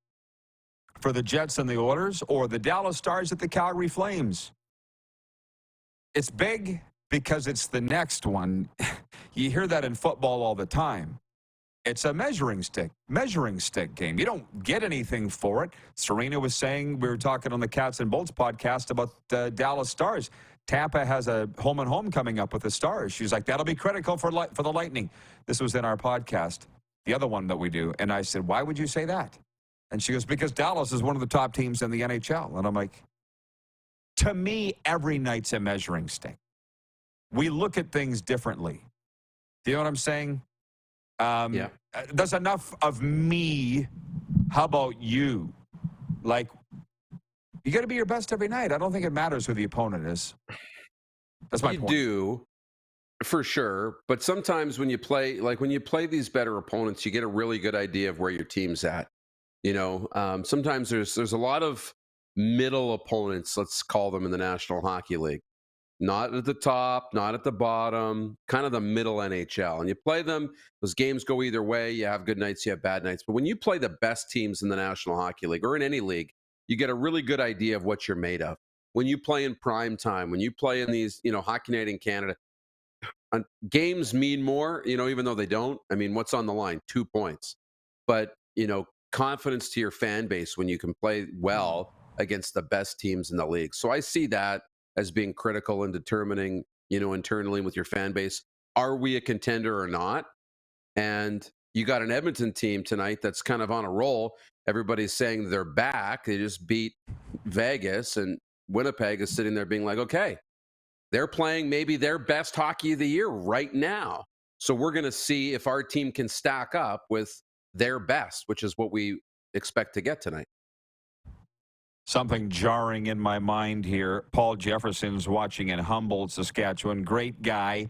for the Jets and the Oilers or the Dallas Stars at the Calgary Flames, it's big because it's the next one. You hear that in football all the time. It's a measuring stick game. You don't get anything for it. Serena was saying, we were talking on the Cats and Bolts podcast about the Dallas Stars. Tampa has a home and home coming up with the Stars. She's like, that'll be critical for the Lightning. This was in our podcast, the other one that we do. And I said, why would you say that? And she goes, because Dallas is one of the top teams in the NHL. And I'm like, to me, every night's a measuring stick. We look at things differently. Do you know what I'm saying? Yeah. There's enough of me. How about you? Like, you got to be your best every night. I don't think it matters who the opponent is. That's my point. You do, for sure. But sometimes when you play these better opponents, you get a really good idea of where your team's at. Sometimes there's a lot of middle opponents, let's call them, in the National Hockey League. Not at the top, not at the bottom, kind of the middle NHL. And you play them, those games go either way. You have good nights, you have bad nights. But when you play the best teams in the National Hockey League or in any league, you get a really good idea of what you're made of. when you play in prime time, when you play in these, Hockey Night in Canada, games mean more, even though they don't. I mean, what's on the line? 2 points. But, confidence to your fan base when you can play well against the best teams in the league. So I see that as being critical in determining, internally with your fan base, are we a contender or not? And you got an Edmonton team tonight that's kind of on a roll. Everybody's saying they're back. They just beat Vegas, and Winnipeg is sitting there being like, okay, they're playing maybe their best hockey of the year right now. So we're going to see if our team can stack up with their best, which is what we expect to get tonight. Something jarring in my mind here. Paul Jefferson's watching in Humboldt, Saskatchewan. Great guy.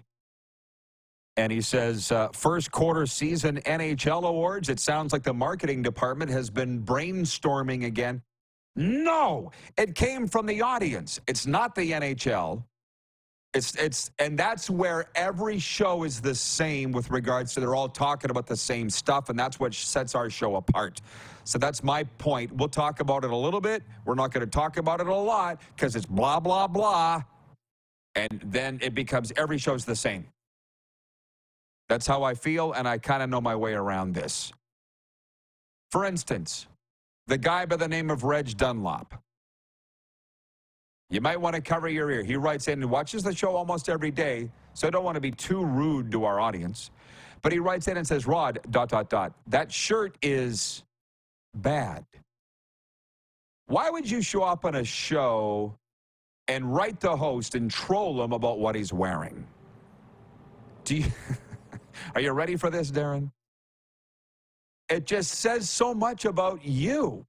And he says, first quarter season NHL awards. It sounds like the marketing department has been brainstorming again. No, it came from the audience. It's not the NHL. And that's where every show is the same with regards to they're all talking about the same stuff, and that's what sets our show apart. So that's my point. We'll talk about it a little bit. We're not going to talk about it a lot because it's blah, blah, blah. And then it becomes every show's the same. That's how I feel, and I kind of know my way around this. For instance, the guy by the name of Reg Dunlop. You might want to cover your ear. He writes in and watches the show almost every day, so I don't want to be too rude to our audience. But he writes in and says, Rod, ... that shirt is bad. Why would you show up on a show and write the host and troll him about what he's wearing? Are you ready for this, Darren? It just says so much about you.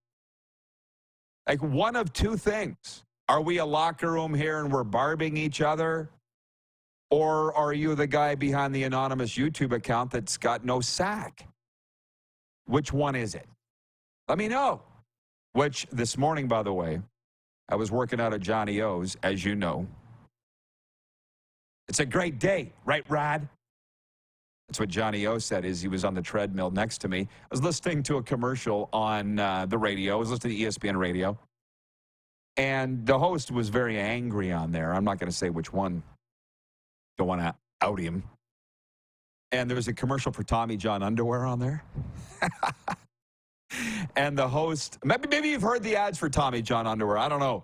Like one of two things. Are we a locker room here and we're barbing each other? Or are you the guy behind the anonymous YouTube account that's got no sack? Which one is it? Let me know. Which this morning, by the way, I was working out at Johnny O's, as you know. It's a great day, right, Rod? That's what Johnny O said as he was on the treadmill next to me. I was listening to a commercial on the radio. I was listening to ESPN radio. And the host was very angry on there. I'm not going to say which one. Don't want to out him. And there was a commercial for Tommy John underwear on there. And the host, maybe you've heard the ads for Tommy John underwear. I don't know.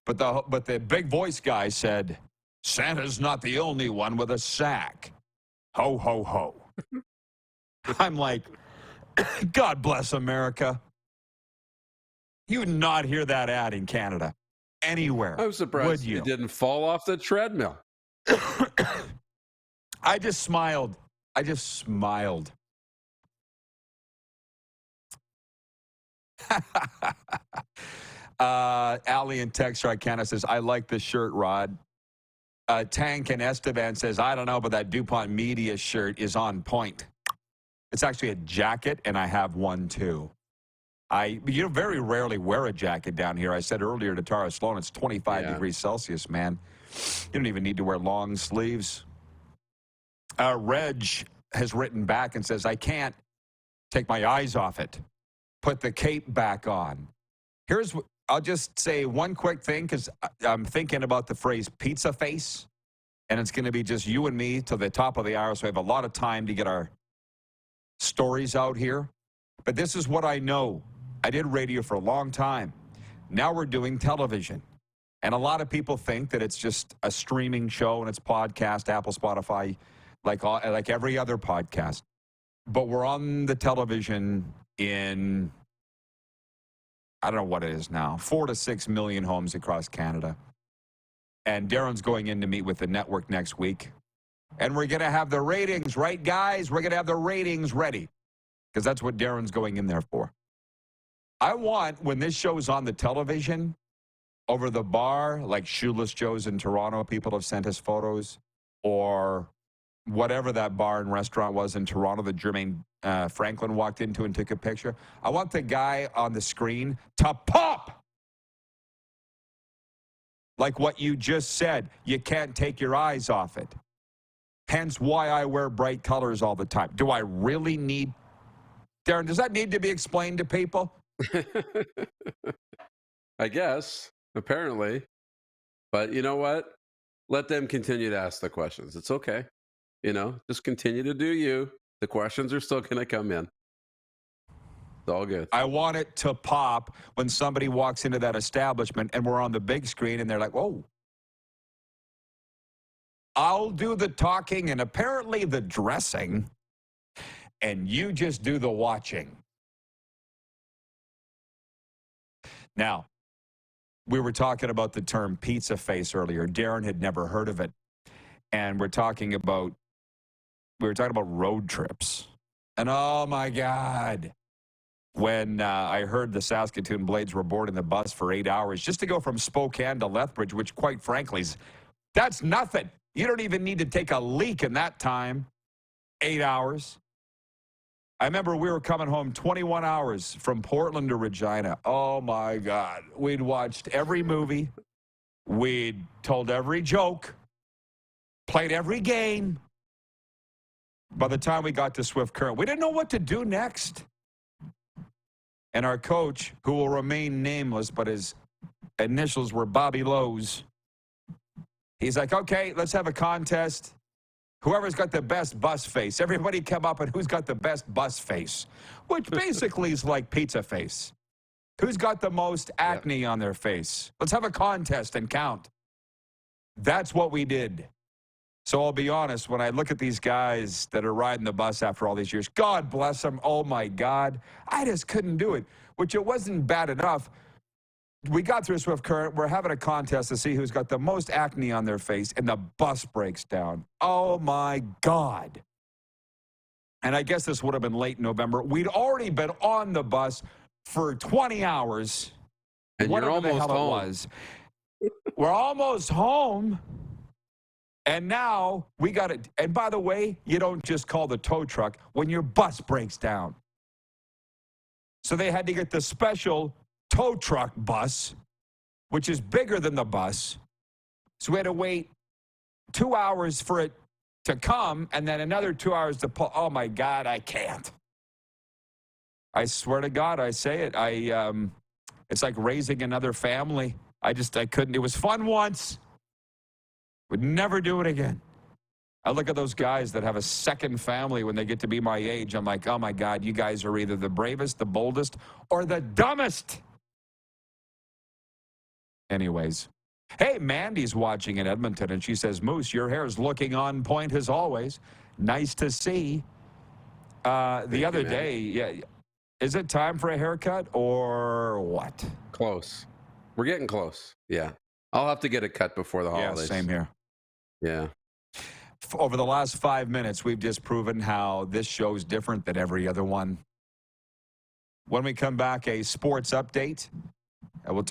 But the big voice guy said, Santa's not the only one with a sack. Ho, ho, ho. I'm like, God bless America. You would not hear that ad in Canada anywhere. I'm surprised it didn't fall off the treadmill. I just smiled. Allie in Texarkana says, I like this shirt, Rod. Tank and Esteban says, I don't know, but that DuPont Media shirt is on point. It's actually a jacket, and I have one too. You very rarely wear a jacket down here. I said earlier to Tara Slone, it's 25 degrees Celsius, man. You don't even need to wear long sleeves. Reg has written back and says, I can't take my eyes off it. Put the cape back on. I'll just say one quick thing because I'm thinking about the phrase pizza face, and it's going to be just you and me till the top of the hour, so we have a lot of time to get our stories out here. But this is what I know. I did radio for a long time. Now we're doing television. And a lot of people think that it's just a streaming show and it's podcast, Apple, Spotify, like every other podcast. But we're on the television in, I don't know what it is now, 4 to 6 million homes across Canada. And Darren's going in to meet with the network next week. And we're going to have the ratings, right, guys? We're going to have the ratings ready because that's what Darren's going in there for. I want, when this show is on the television, over the bar, like Shoeless Joe's in Toronto, people have sent us photos, or whatever that bar and restaurant was in Toronto that Jermaine Franklin walked into and took a picture. I want the guy on the screen to pop! Like what you just said, you can't take your eyes off it. Hence why I wear bright colors all the time. Do I really need... Darren, does that need to be explained to people? I guess, apparently. But you know what? Let them continue to ask the questions. It's okay. Just continue to do you. The questions are still going to come in. It's all good. I want it to pop when somebody walks into that establishment and we're on the big screen and they're like, whoa. I'll do the talking and apparently the dressing, and you just do the watching. Now, we were talking about the term pizza face earlier. Darren had never heard of it. And we were talking about road trips. And oh my God, when I heard the Saskatoon Blades were boarding the bus for 8 hours just to go from Spokane to Lethbridge, which quite frankly that's nothing. You don't even need to take a leak in that time. 8 hours. I remember we were coming home 21 hours from Portland to Regina. Oh, my God. We'd watched every movie. We'd told every joke. Played every game. By the time we got to Swift Current, we didn't know what to do next. And our coach, who will remain nameless, but his initials were Bobby Lowe's, he's like, okay, let's have a contest. Whoever's got the best bus face. Everybody come up and who's got the best bus face, which basically is like pizza face. Who's got the most acne on their face? Let's have a contest and count. That's what we did. So I'll be honest, when I look at these guys that are riding the bus after all these years, God bless them, oh my God, I just couldn't do it, which it wasn't bad enough. We got through Swift Current. We're having a contest to see who's got the most acne on their face, and the bus breaks down. Oh, my God. And I guess this would have been late November. We'd already been on the bus for 20 hours. And you're almost home. It was. We're almost home. And now we got it. And by the way, you don't just call the tow truck when your bus breaks down. So they had to get the special tow truck bus, which is bigger than the bus. So we had to wait 2 hours for it to come and then another 2 hours to pull. Oh my God, I can't. I swear to God, I say it. It's like raising another family. I couldn't. It was fun once. Would never do it again. I look at those guys that have a second family when they get to be my age. I'm like, oh my God, you guys are either the bravest, the boldest, or the dumbest. Anyways. Hey, Mandy's watching in Edmonton, and she says, Moose, your hair is looking on point as always. Nice to see. The other day, yeah, is it time for a haircut or what? Close. We're getting close. Yeah. I'll have to get a cut before the holidays. Yeah, same here. Yeah. Over the last 5 minutes, we've just proven how this show's different than every other one. When we come back, a sports update. We'll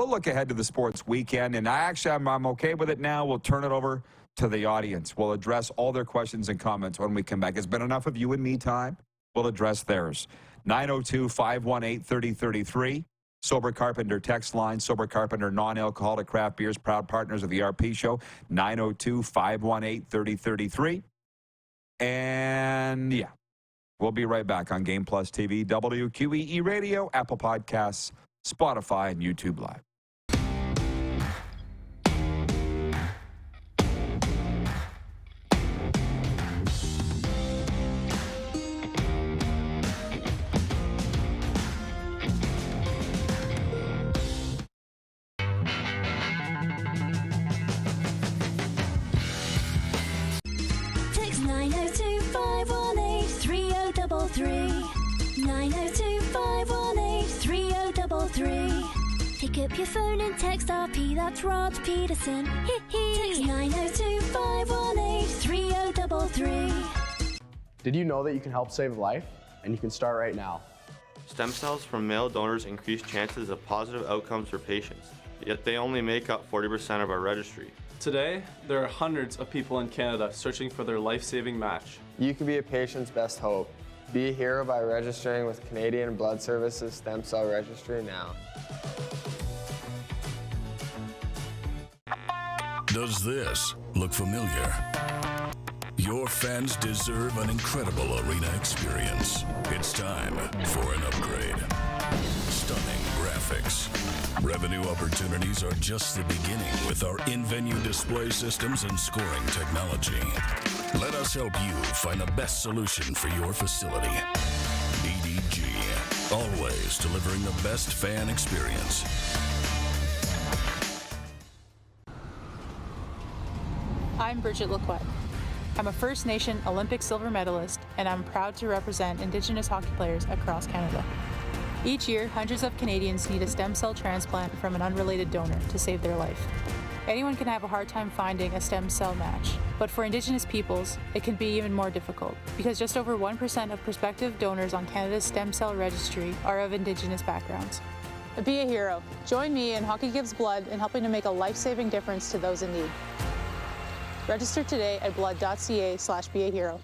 look ahead to the sports weekend, and I'm okay with it now. We'll turn it over to the audience. We'll address all their questions and comments when we come back. It's been enough of you and me time. We'll address theirs. 902-518-3033. Sober Carpenter text line. Sober Carpenter non-alcoholic craft beers, proud partners of the RP Show. 902-518-3033. And yeah, we'll be right back on Game Plus TV, WQEE Radio, Apple Podcasts, Spotify, and YouTube Live. Text 902-518-3033. 902-518-3033. Pick up your phone and text RP, that's Rod Pedersen. Text 902-518-3033. Did you know that you can help save a life? And you can start right now. Stem cells from male donors increase chances of positive outcomes for patients, yet they only make up 40% of our registry. Today, there are hundreds of people in Canada searching for their life-saving match. You can be a patient's best hope. Be a hero by registering with Canadian Blood Services Stem Cell Registry now. Does this look familiar? Your fans deserve an incredible arena experience. It's time for an upgrade. Stunning graphics. graphics. Revenue opportunities are just the beginning with our in-venue display systems and scoring technology. Let us help you find the best solution for your facility. EDG, always delivering the best fan experience. I'm Bridget Lacquette. I'm a First Nation Olympic silver medalist, and I'm proud to represent Indigenous hockey players across Canada. Each year, hundreds of Canadians need a stem cell transplant from an unrelated donor to save their life. Anyone can have a hard time finding a stem cell match, but for Indigenous peoples, it can be even more difficult because just over 1% of prospective donors on Canada's stem cell registry are of Indigenous backgrounds. Be a hero. Join me in Hockey Gives Blood in helping to make a life-saving difference to those in need. Register today at blood.ca/beahero.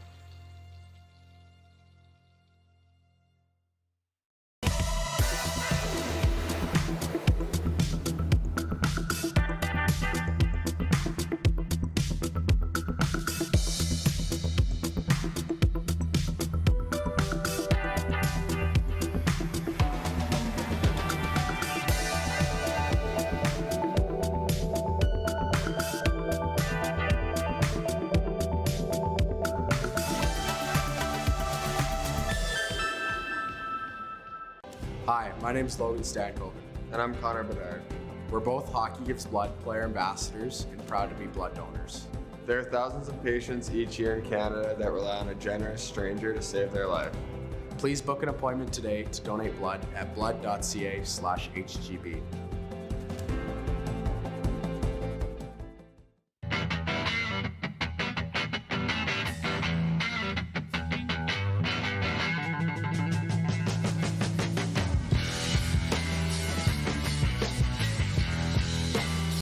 Hi, my name is Logan Stankoven. And I'm Connor Bedard. We're both Hockey Gives Blood player ambassadors and proud to be blood donors. There are thousands of patients each year in Canada that rely on a generous stranger to save their life. Please book an appointment today to donate blood at blood.ca/HGB.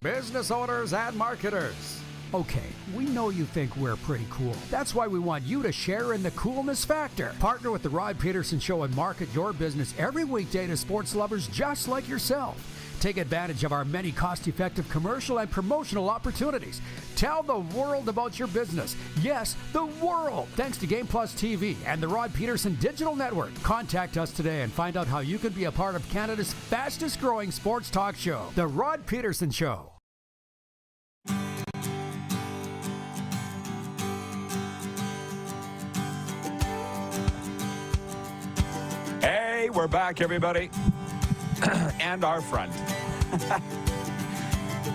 Business owners and marketers. Okay, we know you think we're pretty cool. That's why we want you to share in the coolness factor. Partner with the Rod Pedersen Show and market your business every weekday to sports lovers just like yourself. Take advantage of our many cost-effective commercial and promotional opportunities. Tell the world about your business. Yes, the world. Thanks to Game Plus TV and the Rod Pedersen Digital Network. Contact us today and find out how you can be a part of Canada's fastest-growing sports talk show, The Rod Pedersen Show. Hey, we're back, everybody. And our front.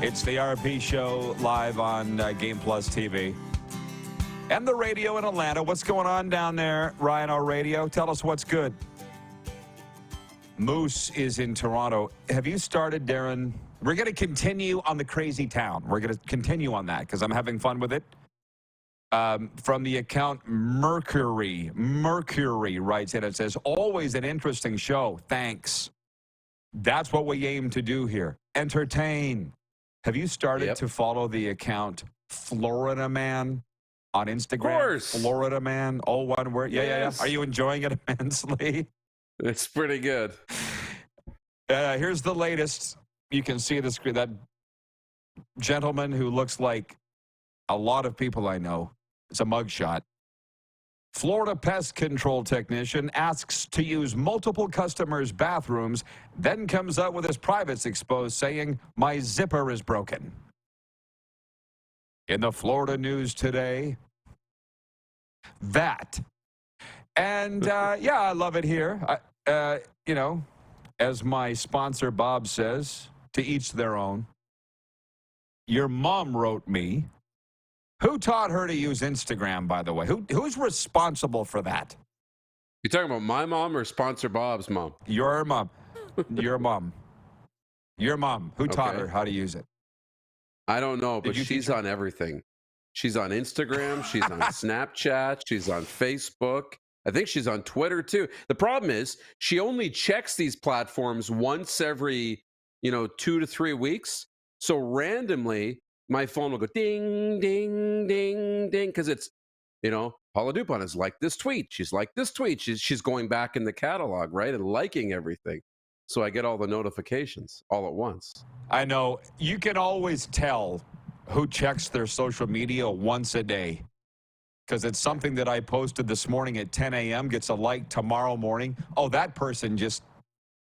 It's the RP Show live on Game Plus TV. And the radio in Atlanta. What's going on down there, Ryan on radio? Tell us what's good. Moose is in Toronto. Have you started, Darren? We're going to continue on the crazy town. We're going to continue on that because I'm having fun with it. From the account Mercury writes in. It says, always an interesting show. Thanks. That's what we aim to do here. Entertain. Have you started to follow the account Florida Man on Instagram? Of course. Florida Man, all one word. Yeah. Are you enjoying it immensely? It's pretty good. Here's the latest. You can see the screen. That gentleman who looks like a lot of people I know. It's a mugshot. Florida pest control technician asks to use multiple customers' bathrooms, then comes out with his privates exposed, saying, "My zipper is broken." In the Florida news today, that. And, yeah, I love it here. You know, as my sponsor Bob says, to each their own. Your mom wrote me. Who taught her to use Instagram, by the way? Who's responsible for that? You talking about my mom or sponsor Bob's mom? Your mom. Your mom. Your mom. Who taught her how to use it? I don't know, but she's on everything. She's on Instagram. She's on Snapchat. She's on Facebook. I think she's on Twitter, too. The problem is she only checks these platforms once every, 2 to 3 weeks. So randomly, my phone will go ding, ding, ding, ding, because it's, Paula Dupont is like this tweet. She's like this tweet. She's going back in the catalog, right, and liking everything. So I get all the notifications all at once. I know. You can always tell who checks their social media once a day because it's something that I posted this morning at 10 a.m., gets a like tomorrow morning. Oh, that person just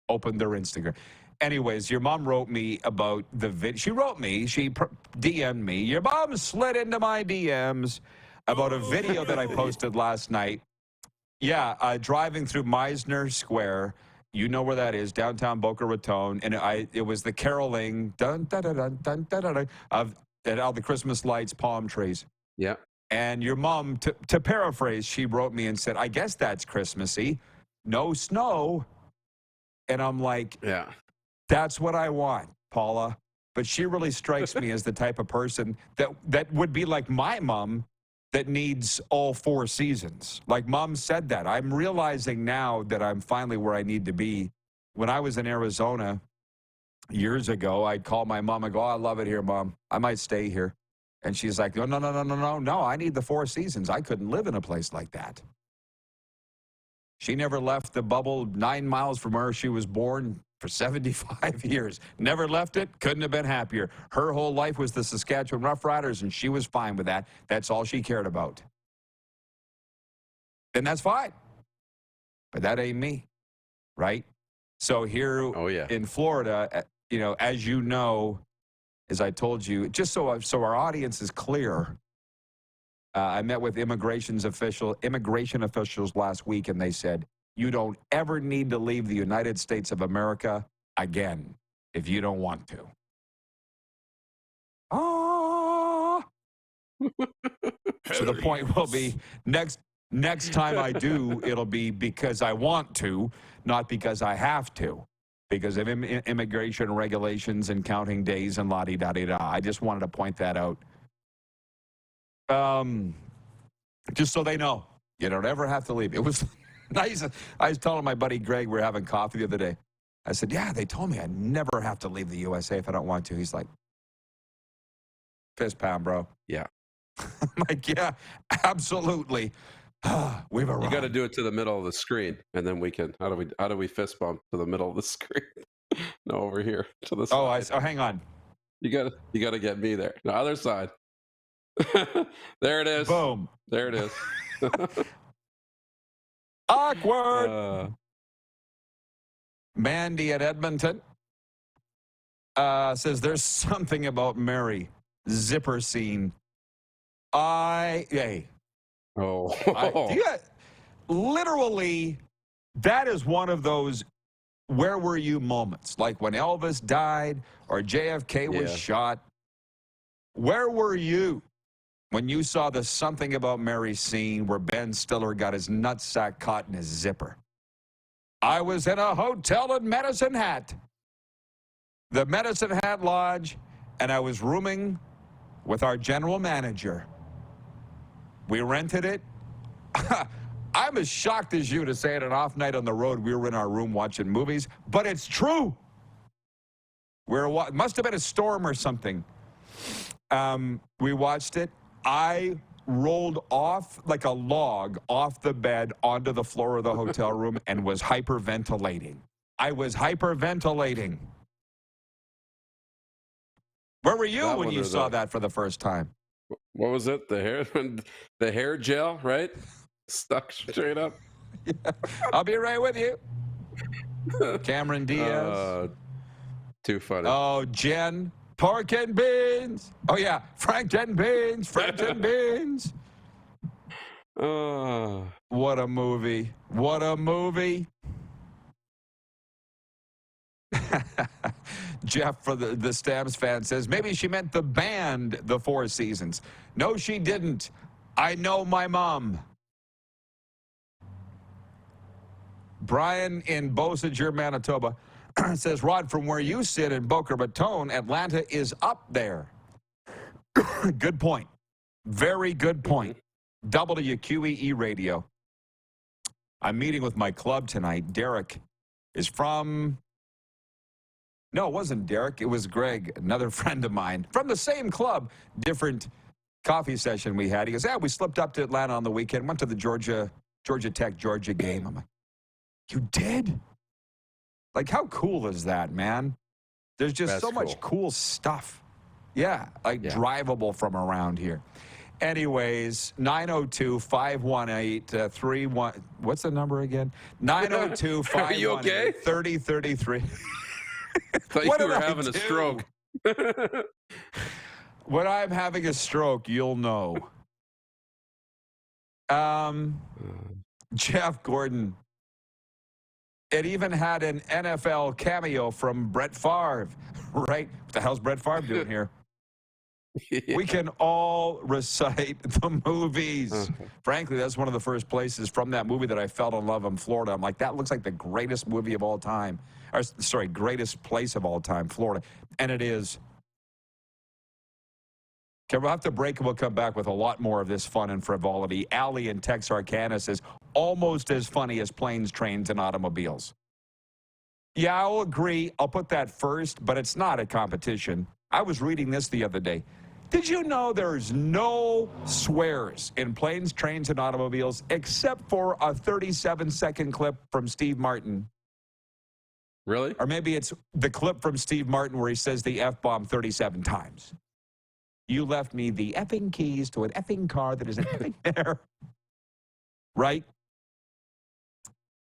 opened their Instagram. Anyways, your mom wrote me about the video. She wrote me. She DM'd me. Your mom slid into my DMs about a video that I posted last night. Yeah, driving through Meisner Square. You know where that is, downtown Boca Raton. And it was the caroling dun, dun, dun, dun, dun, dun, dun, dun, of all the Christmas lights, palm trees. Yeah. And your mom, to paraphrase, she wrote me and said, I guess that's Christmassy. No snow. And I'm like, yeah, that's what I want, Paula. But she really strikes me as the type of person that would be like my mom, that needs all 4 seasons. Like Mom said that. I'm realizing now that I'm finally where I need to be. When I was in Arizona years ago, I'd call my mom and go, oh, I love it here, Mom. I might stay here. And she's like, no, I need the 4 seasons. I couldn't live in a place like that. She never left the bubble 9 miles from where she was born for 75 years. Never left it, couldn't have been happier. Her whole life was the Saskatchewan Roughriders, and she was fine with that. That's all she cared about. And that's fine. But that ain't me, right? So here in Florida, you know, as you know, as I told you, just so our audience is clear, I met with immigration officials last week, and they said, you don't ever need to leave the United States of America again if you don't want to. So the point will be, next time I do, it'll be because I want to, not because I have to, because of immigration regulations and counting days and la-di-da-di-da. I just wanted to point that out. Just so they know, you don't ever have to leave. It was nice. I was telling my buddy Greg, we were having coffee the other day. I said, yeah, they told me I never have to leave the USA if I don't want to. He's like, fist pound, bro. Yeah. I'm like, yeah, absolutely. We've arrived. You got to do it to the middle of the screen, and then we can. How do we fist bump to the middle of the screen? No, over here to the side. Oh, hang on. You got to get me there. The other side. There it is. Boom. There it is. Awkward. Mandy at Edmonton says there's something about Mary zipper scene. Literally, that is one of those where were you moments, like when Elvis died or JFK was shot. Where were you when you saw the something about Mary scene where Ben Stiller got his nutsack caught in his zipper? I was in a hotel in Medicine Hat, the Medicine Hat Lodge, and I was rooming with our general manager. We rented it. I'm as shocked as you to say it, an off night on the road, we were in our room watching movies, but it's true. It must have been a storm or something. We watched it. I rolled off like a log off the bed onto the floor of the hotel room and was hyperventilating. I was hyperventilating. Where were you when you saw that for the first time? What was it? The hair gel, right? Stuck straight up. Yeah. I'll be right with you. Cameron Diaz. Too funny. Oh, Jen. Pork and beans. Oh, yeah. Frank and beans. French and beans. What a movie. What a movie. Jeff, for the Stamps fan, says, maybe she meant the band, the Four Seasons. No, she didn't. I know my mom. Brian in Beausejour, Manitoba, says, Rod, from where you sit in Boca Raton, Atlanta is up there. Good point. Very good point. WQEE radio. I'm meeting with my club tonight. Derek is from... No, it wasn't Derek. It was Greg, another friend of mine, from the same club, different coffee session we had. He goes, we slipped up to Atlanta on the weekend, went to the Georgia Tech game. I'm like, you did? Like, how cool is that, man? There's just so much cool stuff. Yeah, drivable from around here. Anyways, 902-518-31. What's the number again? 902-518-3033. Thought What you did were I having a do? stroke. When I'm having a stroke, you'll know. Jeff Gordon. It even had an NFL cameo from Brett Favre, right? What the hell's Brett Favre doing here? We can all recite the movies. Frankly, that's one of the first places from that movie that I fell in love in Florida. I'm like, that looks like the greatest movie of all time. Or, sorry, greatest place of all time, Florida. And it is. Okay, we'll have to break and we'll come back with a lot more of this fun and frivolity. Allie in Texarkana says, almost as funny as planes, trains, and automobiles. Yeah, I'll agree. I'll put that first, but it's not a competition. I was reading this the other day. Did you know there's no swears in planes, trains, and automobiles except for a 37-second clip from Steve Martin? Really? Or maybe it's the clip from Steve Martin where he says the F-bomb 37 times. You left me the effing keys to an effing car that isn't effing there. Right?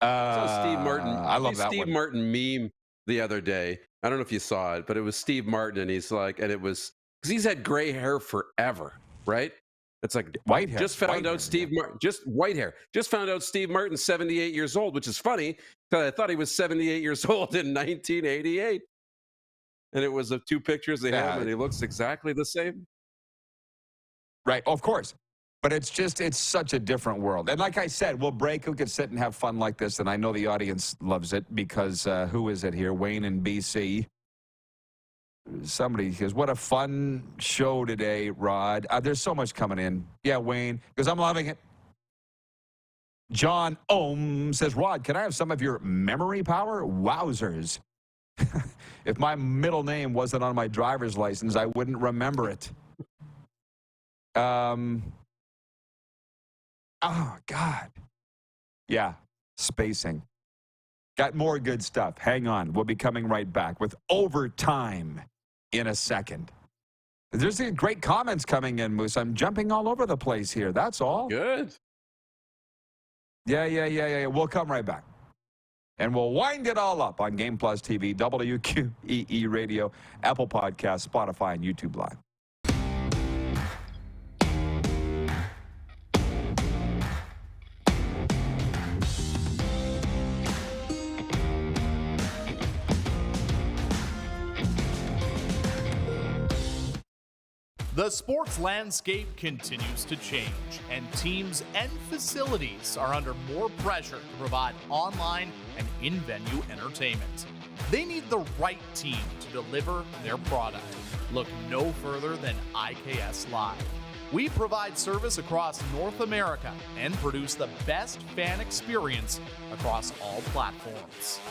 Steve Martin. I love that Steve one. Martin meme the other day. I don't know if you saw it, but it was Steve Martin, and he's like, and it was because he's had gray hair forever, right? It's like white hair. Just found out Steve Martin, just white hair. Just found out Steve Martin's 78 years old, which is funny because I thought he was 78 years old in 1988. And it was the two pictures of him, and he looks exactly the same. Right, of course. But it's such a different world. And like I said, we'll break, we can sit and have fun like this, and I know the audience loves it because who is it here? Wayne in BC. Somebody says, what a fun show today, Rod. There's so much coming in. Yeah, Wayne, because I'm loving it. John Ohm says, Rod, can I have some of your memory power? Wowzers. If my middle name wasn't on my driver's license, I wouldn't remember it. Oh, God. Yeah, spacing. Got more good stuff. Hang on. We'll be coming right back with Overtime in a second. There's great comments coming in, Moose. I'm jumping all over the place here. That's all. Good. Yeah. We'll come right back. And we'll wind it all up on Game Plus TV, WQEE Radio, Apple Podcasts, Spotify, and YouTube Live. The sports landscape continues to change, and teams and facilities are under more pressure to provide online and in-venue entertainment. They need the right team to deliver their product. Look no further than IKS Live. We provide service across North America and produce the best fan experience across all platforms.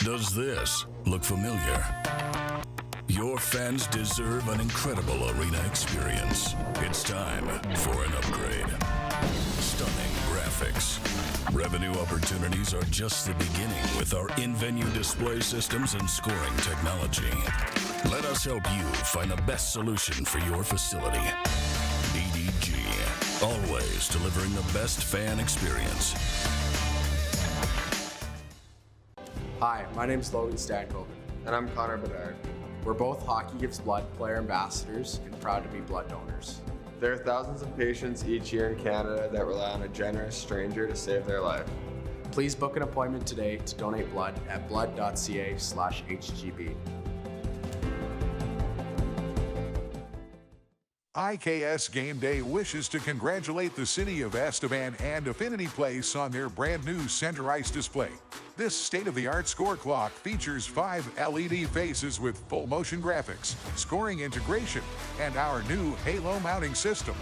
Does this look familiar? Your fans deserve an incredible arena experience. It's time for an upgrade. Stunning graphics. Revenue opportunities are just the beginning with our in-venue display systems and scoring technology. Let us help you find the best solution for your facility. EDG, always delivering the best fan experience. Hi, my name's Logan Stankoven. And I'm Connor Bedard. We're both Hockey Gives Blood player ambassadors and proud to be blood donors. There are thousands of patients each year in Canada that rely on a generous stranger to save their life. Please book an appointment today to donate blood at blood.ca/HGB. IKS Game Day wishes to congratulate the city of Estevan and Affinity Place on their brand new center ice display. This state-of-the-art score clock features 5 LED faces with full motion graphics, scoring integration, and our new halo mounting system.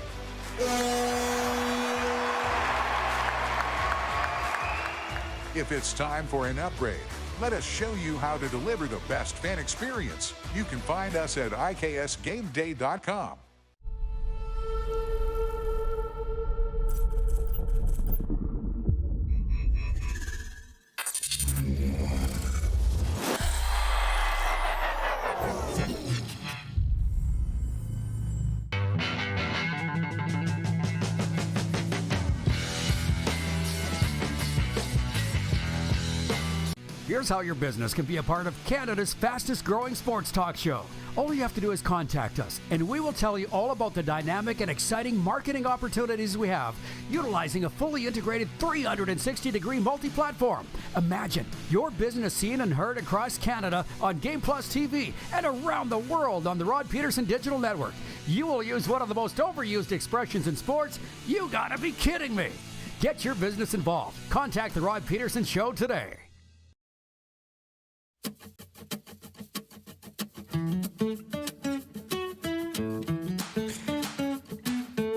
If it's time for an upgrade, let us show you how to deliver the best fan experience. You can find us at iksgameday.com. Here's how your business can be a part of Canada's fastest growing sports talk show. All you have to do is contact us, and we will tell you all about the dynamic and exciting marketing opportunities we have, utilizing a fully integrated 360-degree multi-platform. Imagine your business seen and heard across Canada on Game Plus TV and around the world on the Rod Pedersen Digital Network. You will use one of the most overused expressions in sports. You gotta be kidding me. Get your business involved. Contact the Rod Pedersen Show today.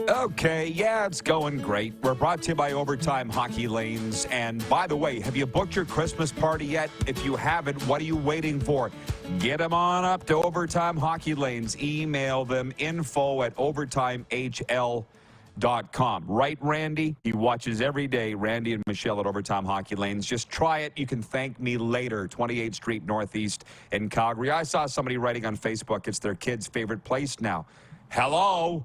Okay, yeah, it's going great. We're brought to you by Overtime Hockey Lanes. And by the way, have you booked your Christmas party yet? If you haven't, what are you waiting for? Get them on up to Overtime Hockey Lanes. Email them info@overtimehl.com. Right, Randy? He watches every day. Randy and Michelle at Overtime Hockey Lanes. Just try it. You can thank me later. 28th Street Northeast in Calgary. I saw somebody writing on Facebook it's their kid's favorite place now. Hello?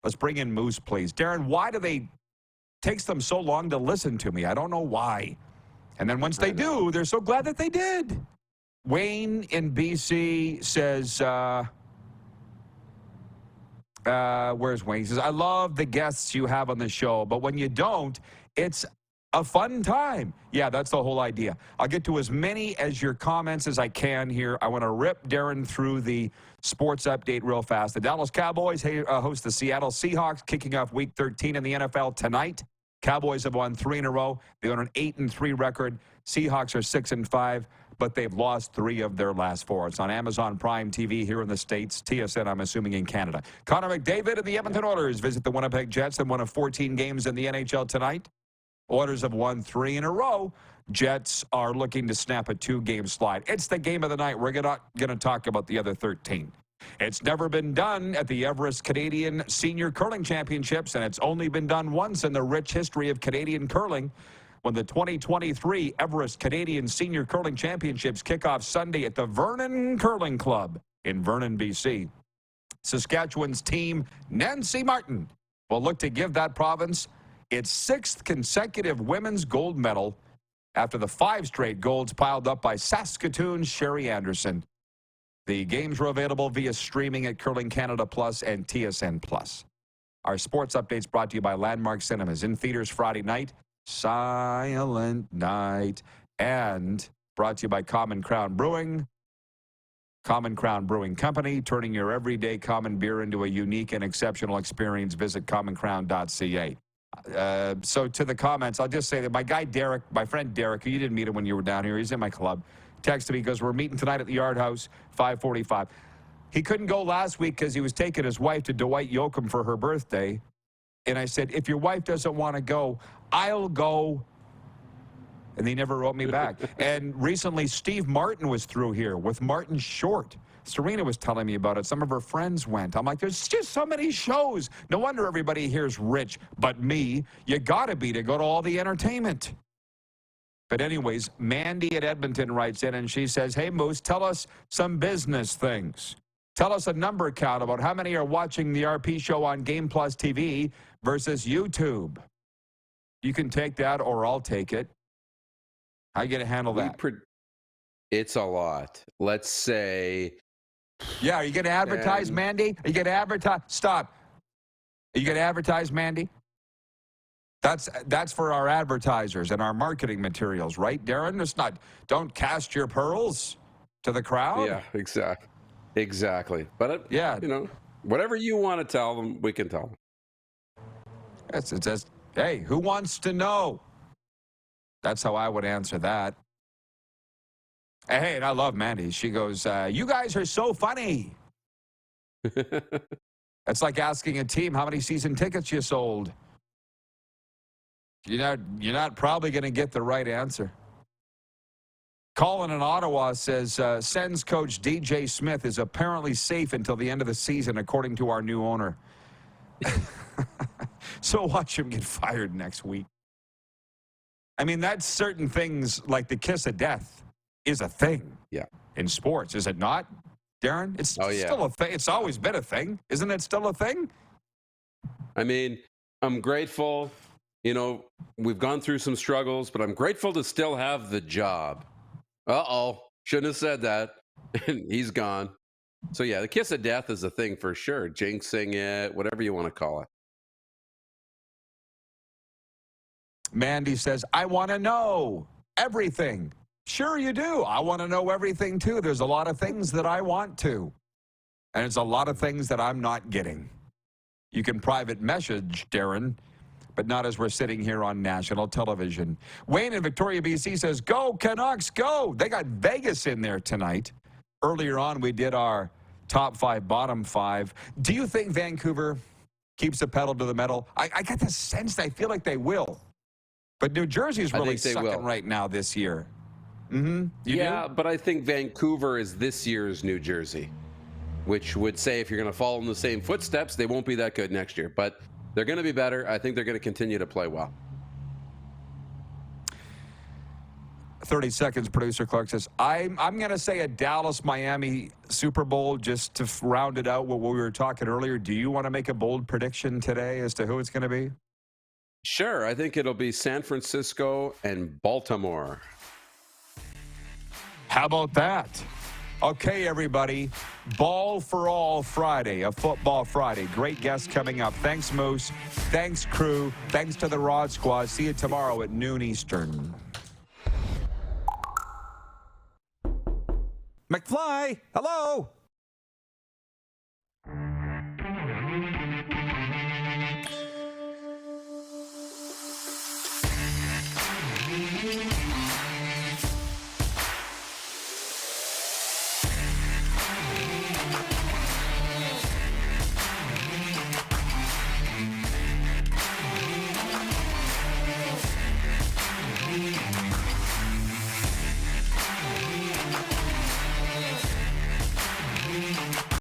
Let's bring in Moose, please. Darren, why do they takes them so long to listen to me? I don't know why. And then once they do, they're so glad that they did. Wayne in BC says, where's Wayne? He says, I love the guests you have on the show, but when you don't, it's a fun time. Yeah, that's the whole idea. I'll get to as many as your comments as I can here. I want to rip Darren through the sports update real fast. The Dallas Cowboys host the Seattle Seahawks, kicking off Week 13 in the NFL tonight. Cowboys have won 3 in a row. They own an 8-3 record. Seahawks are 6-5, but they've lost 3 of their last 4. It's on Amazon Prime TV here in the States. TSN, I'm assuming, in Canada. Connor McDavid and the Edmonton Oilers visit the Winnipeg Jets and one of 14 games in the NHL tonight. Oilers have won 3 in a row. Jets are looking to snap a 2-game slide. It's the game of the night. We're not going to talk about the other 13. It's never been done at the Everest Canadian Senior Curling Championships, and it's only been done once in the rich history of Canadian curling. When the 2023 Everest Canadian Senior Curling Championships kick off Sunday at the Vernon Curling Club in Vernon, BC. Saskatchewan's team, Nancy Martin, will look to give that province its 6th consecutive women's gold medal after the 5 straight golds piled up by Saskatoon's Sherry Anderson. The games were available via streaming at Curling Canada Plus and TSN Plus. Our sports updates brought to you by Landmark Cinemas, in theaters Friday night, Silent Night, and brought to you by Common Crown Brewing. Common Crown Brewing Company, turning your everyday common beer into a unique and exceptional experience. Visit commoncrown.ca. So to the comments, I'll just say that my guy Derek, my friend Derek, you didn't meet him when you were down here. He's in my club. Texted me because we're meeting tonight at the Yard House, 5:45. He couldn't go last week because he was taking his wife to Dwight Yoakam for her birthday. And I said, if your wife doesn't want to go, I'll go. And he never wrote me back. And recently, Steve Martin was through here with Martin Short. Serena was telling me about it. Some of her friends went. I'm like, there's just so many shows. No wonder everybody here's rich. But me, you got to be to go to all the entertainment. But anyways, Mandy at Edmonton writes in and she says, hey, Moose, tell us some business things. Tell us a number count about how many are watching the RP show on Game Plus TV versus YouTube. You can take that or I'll take it. How you going to handle that? It's a lot. Let's say... Yeah, are you going to advertise, Mandy? Are you going to advertise? Stop. Are you going to advertise, Mandy? That's for our advertisers and our marketing materials, right, Darren? It's not, don't cast your pearls to the crowd. Yeah, exactly. But, yeah, you know. Whatever you want to tell them, we can tell them. Yes, it says, hey, who wants to know? That's how I would answer that. Hey, and I love Mandy. She goes, you guys are so funny. That's like asking a team how many season tickets you sold. You're not probably going to get the right answer. Colin in Ottawa says, Sens coach DJ Smith is apparently safe until the end of the season, according to our new owner. So watch him get fired next week. I mean, that's certain things like the kiss of death is a thing. Yeah. In sports, is it not, Darren? It's still a thing. It's always been a thing. Isn't it still a thing? I mean, I'm grateful. You know, we've gone through some struggles, but I'm grateful to still have the job. Uh-oh. Shouldn't have said that. He's gone. So, yeah, the kiss of death is a thing for sure. Jinxing it, whatever you want to call it. Mandy says, I want to know everything. Sure you do. I want to know everything, too. There's a lot of things that I want to. And it's a lot of things that I'm not getting. You can private message, Darren, but not as we're sitting here on national television. Wayne in Victoria, BC says, go, Canucks, go. They got Vegas in there tonight. Earlier on, we did our top 5, bottom 5. Do you think Vancouver keeps the pedal to the metal? I get the sense I feel like they will. But New Jersey's really sucking right now this year. Yeah, but I think Vancouver is this year's New Jersey, which would say if you're going to follow in the same footsteps, they won't be that good next year. But they're going to be better. I think they're going to continue to play well. 30 seconds, producer Clark says, I'm going to say a Dallas-Miami Super Bowl just to round it out what we were talking earlier. Do you want to make a bold prediction today as to who it's going to be? Sure. I think it'll be San Francisco and Baltimore. How about that? Okay, everybody. Ball for All Friday, a football Friday. Great guests coming up. Thanks, Moose. Thanks, crew. Thanks to the Rod Squad. See you tomorrow at noon Eastern. McFly, hello.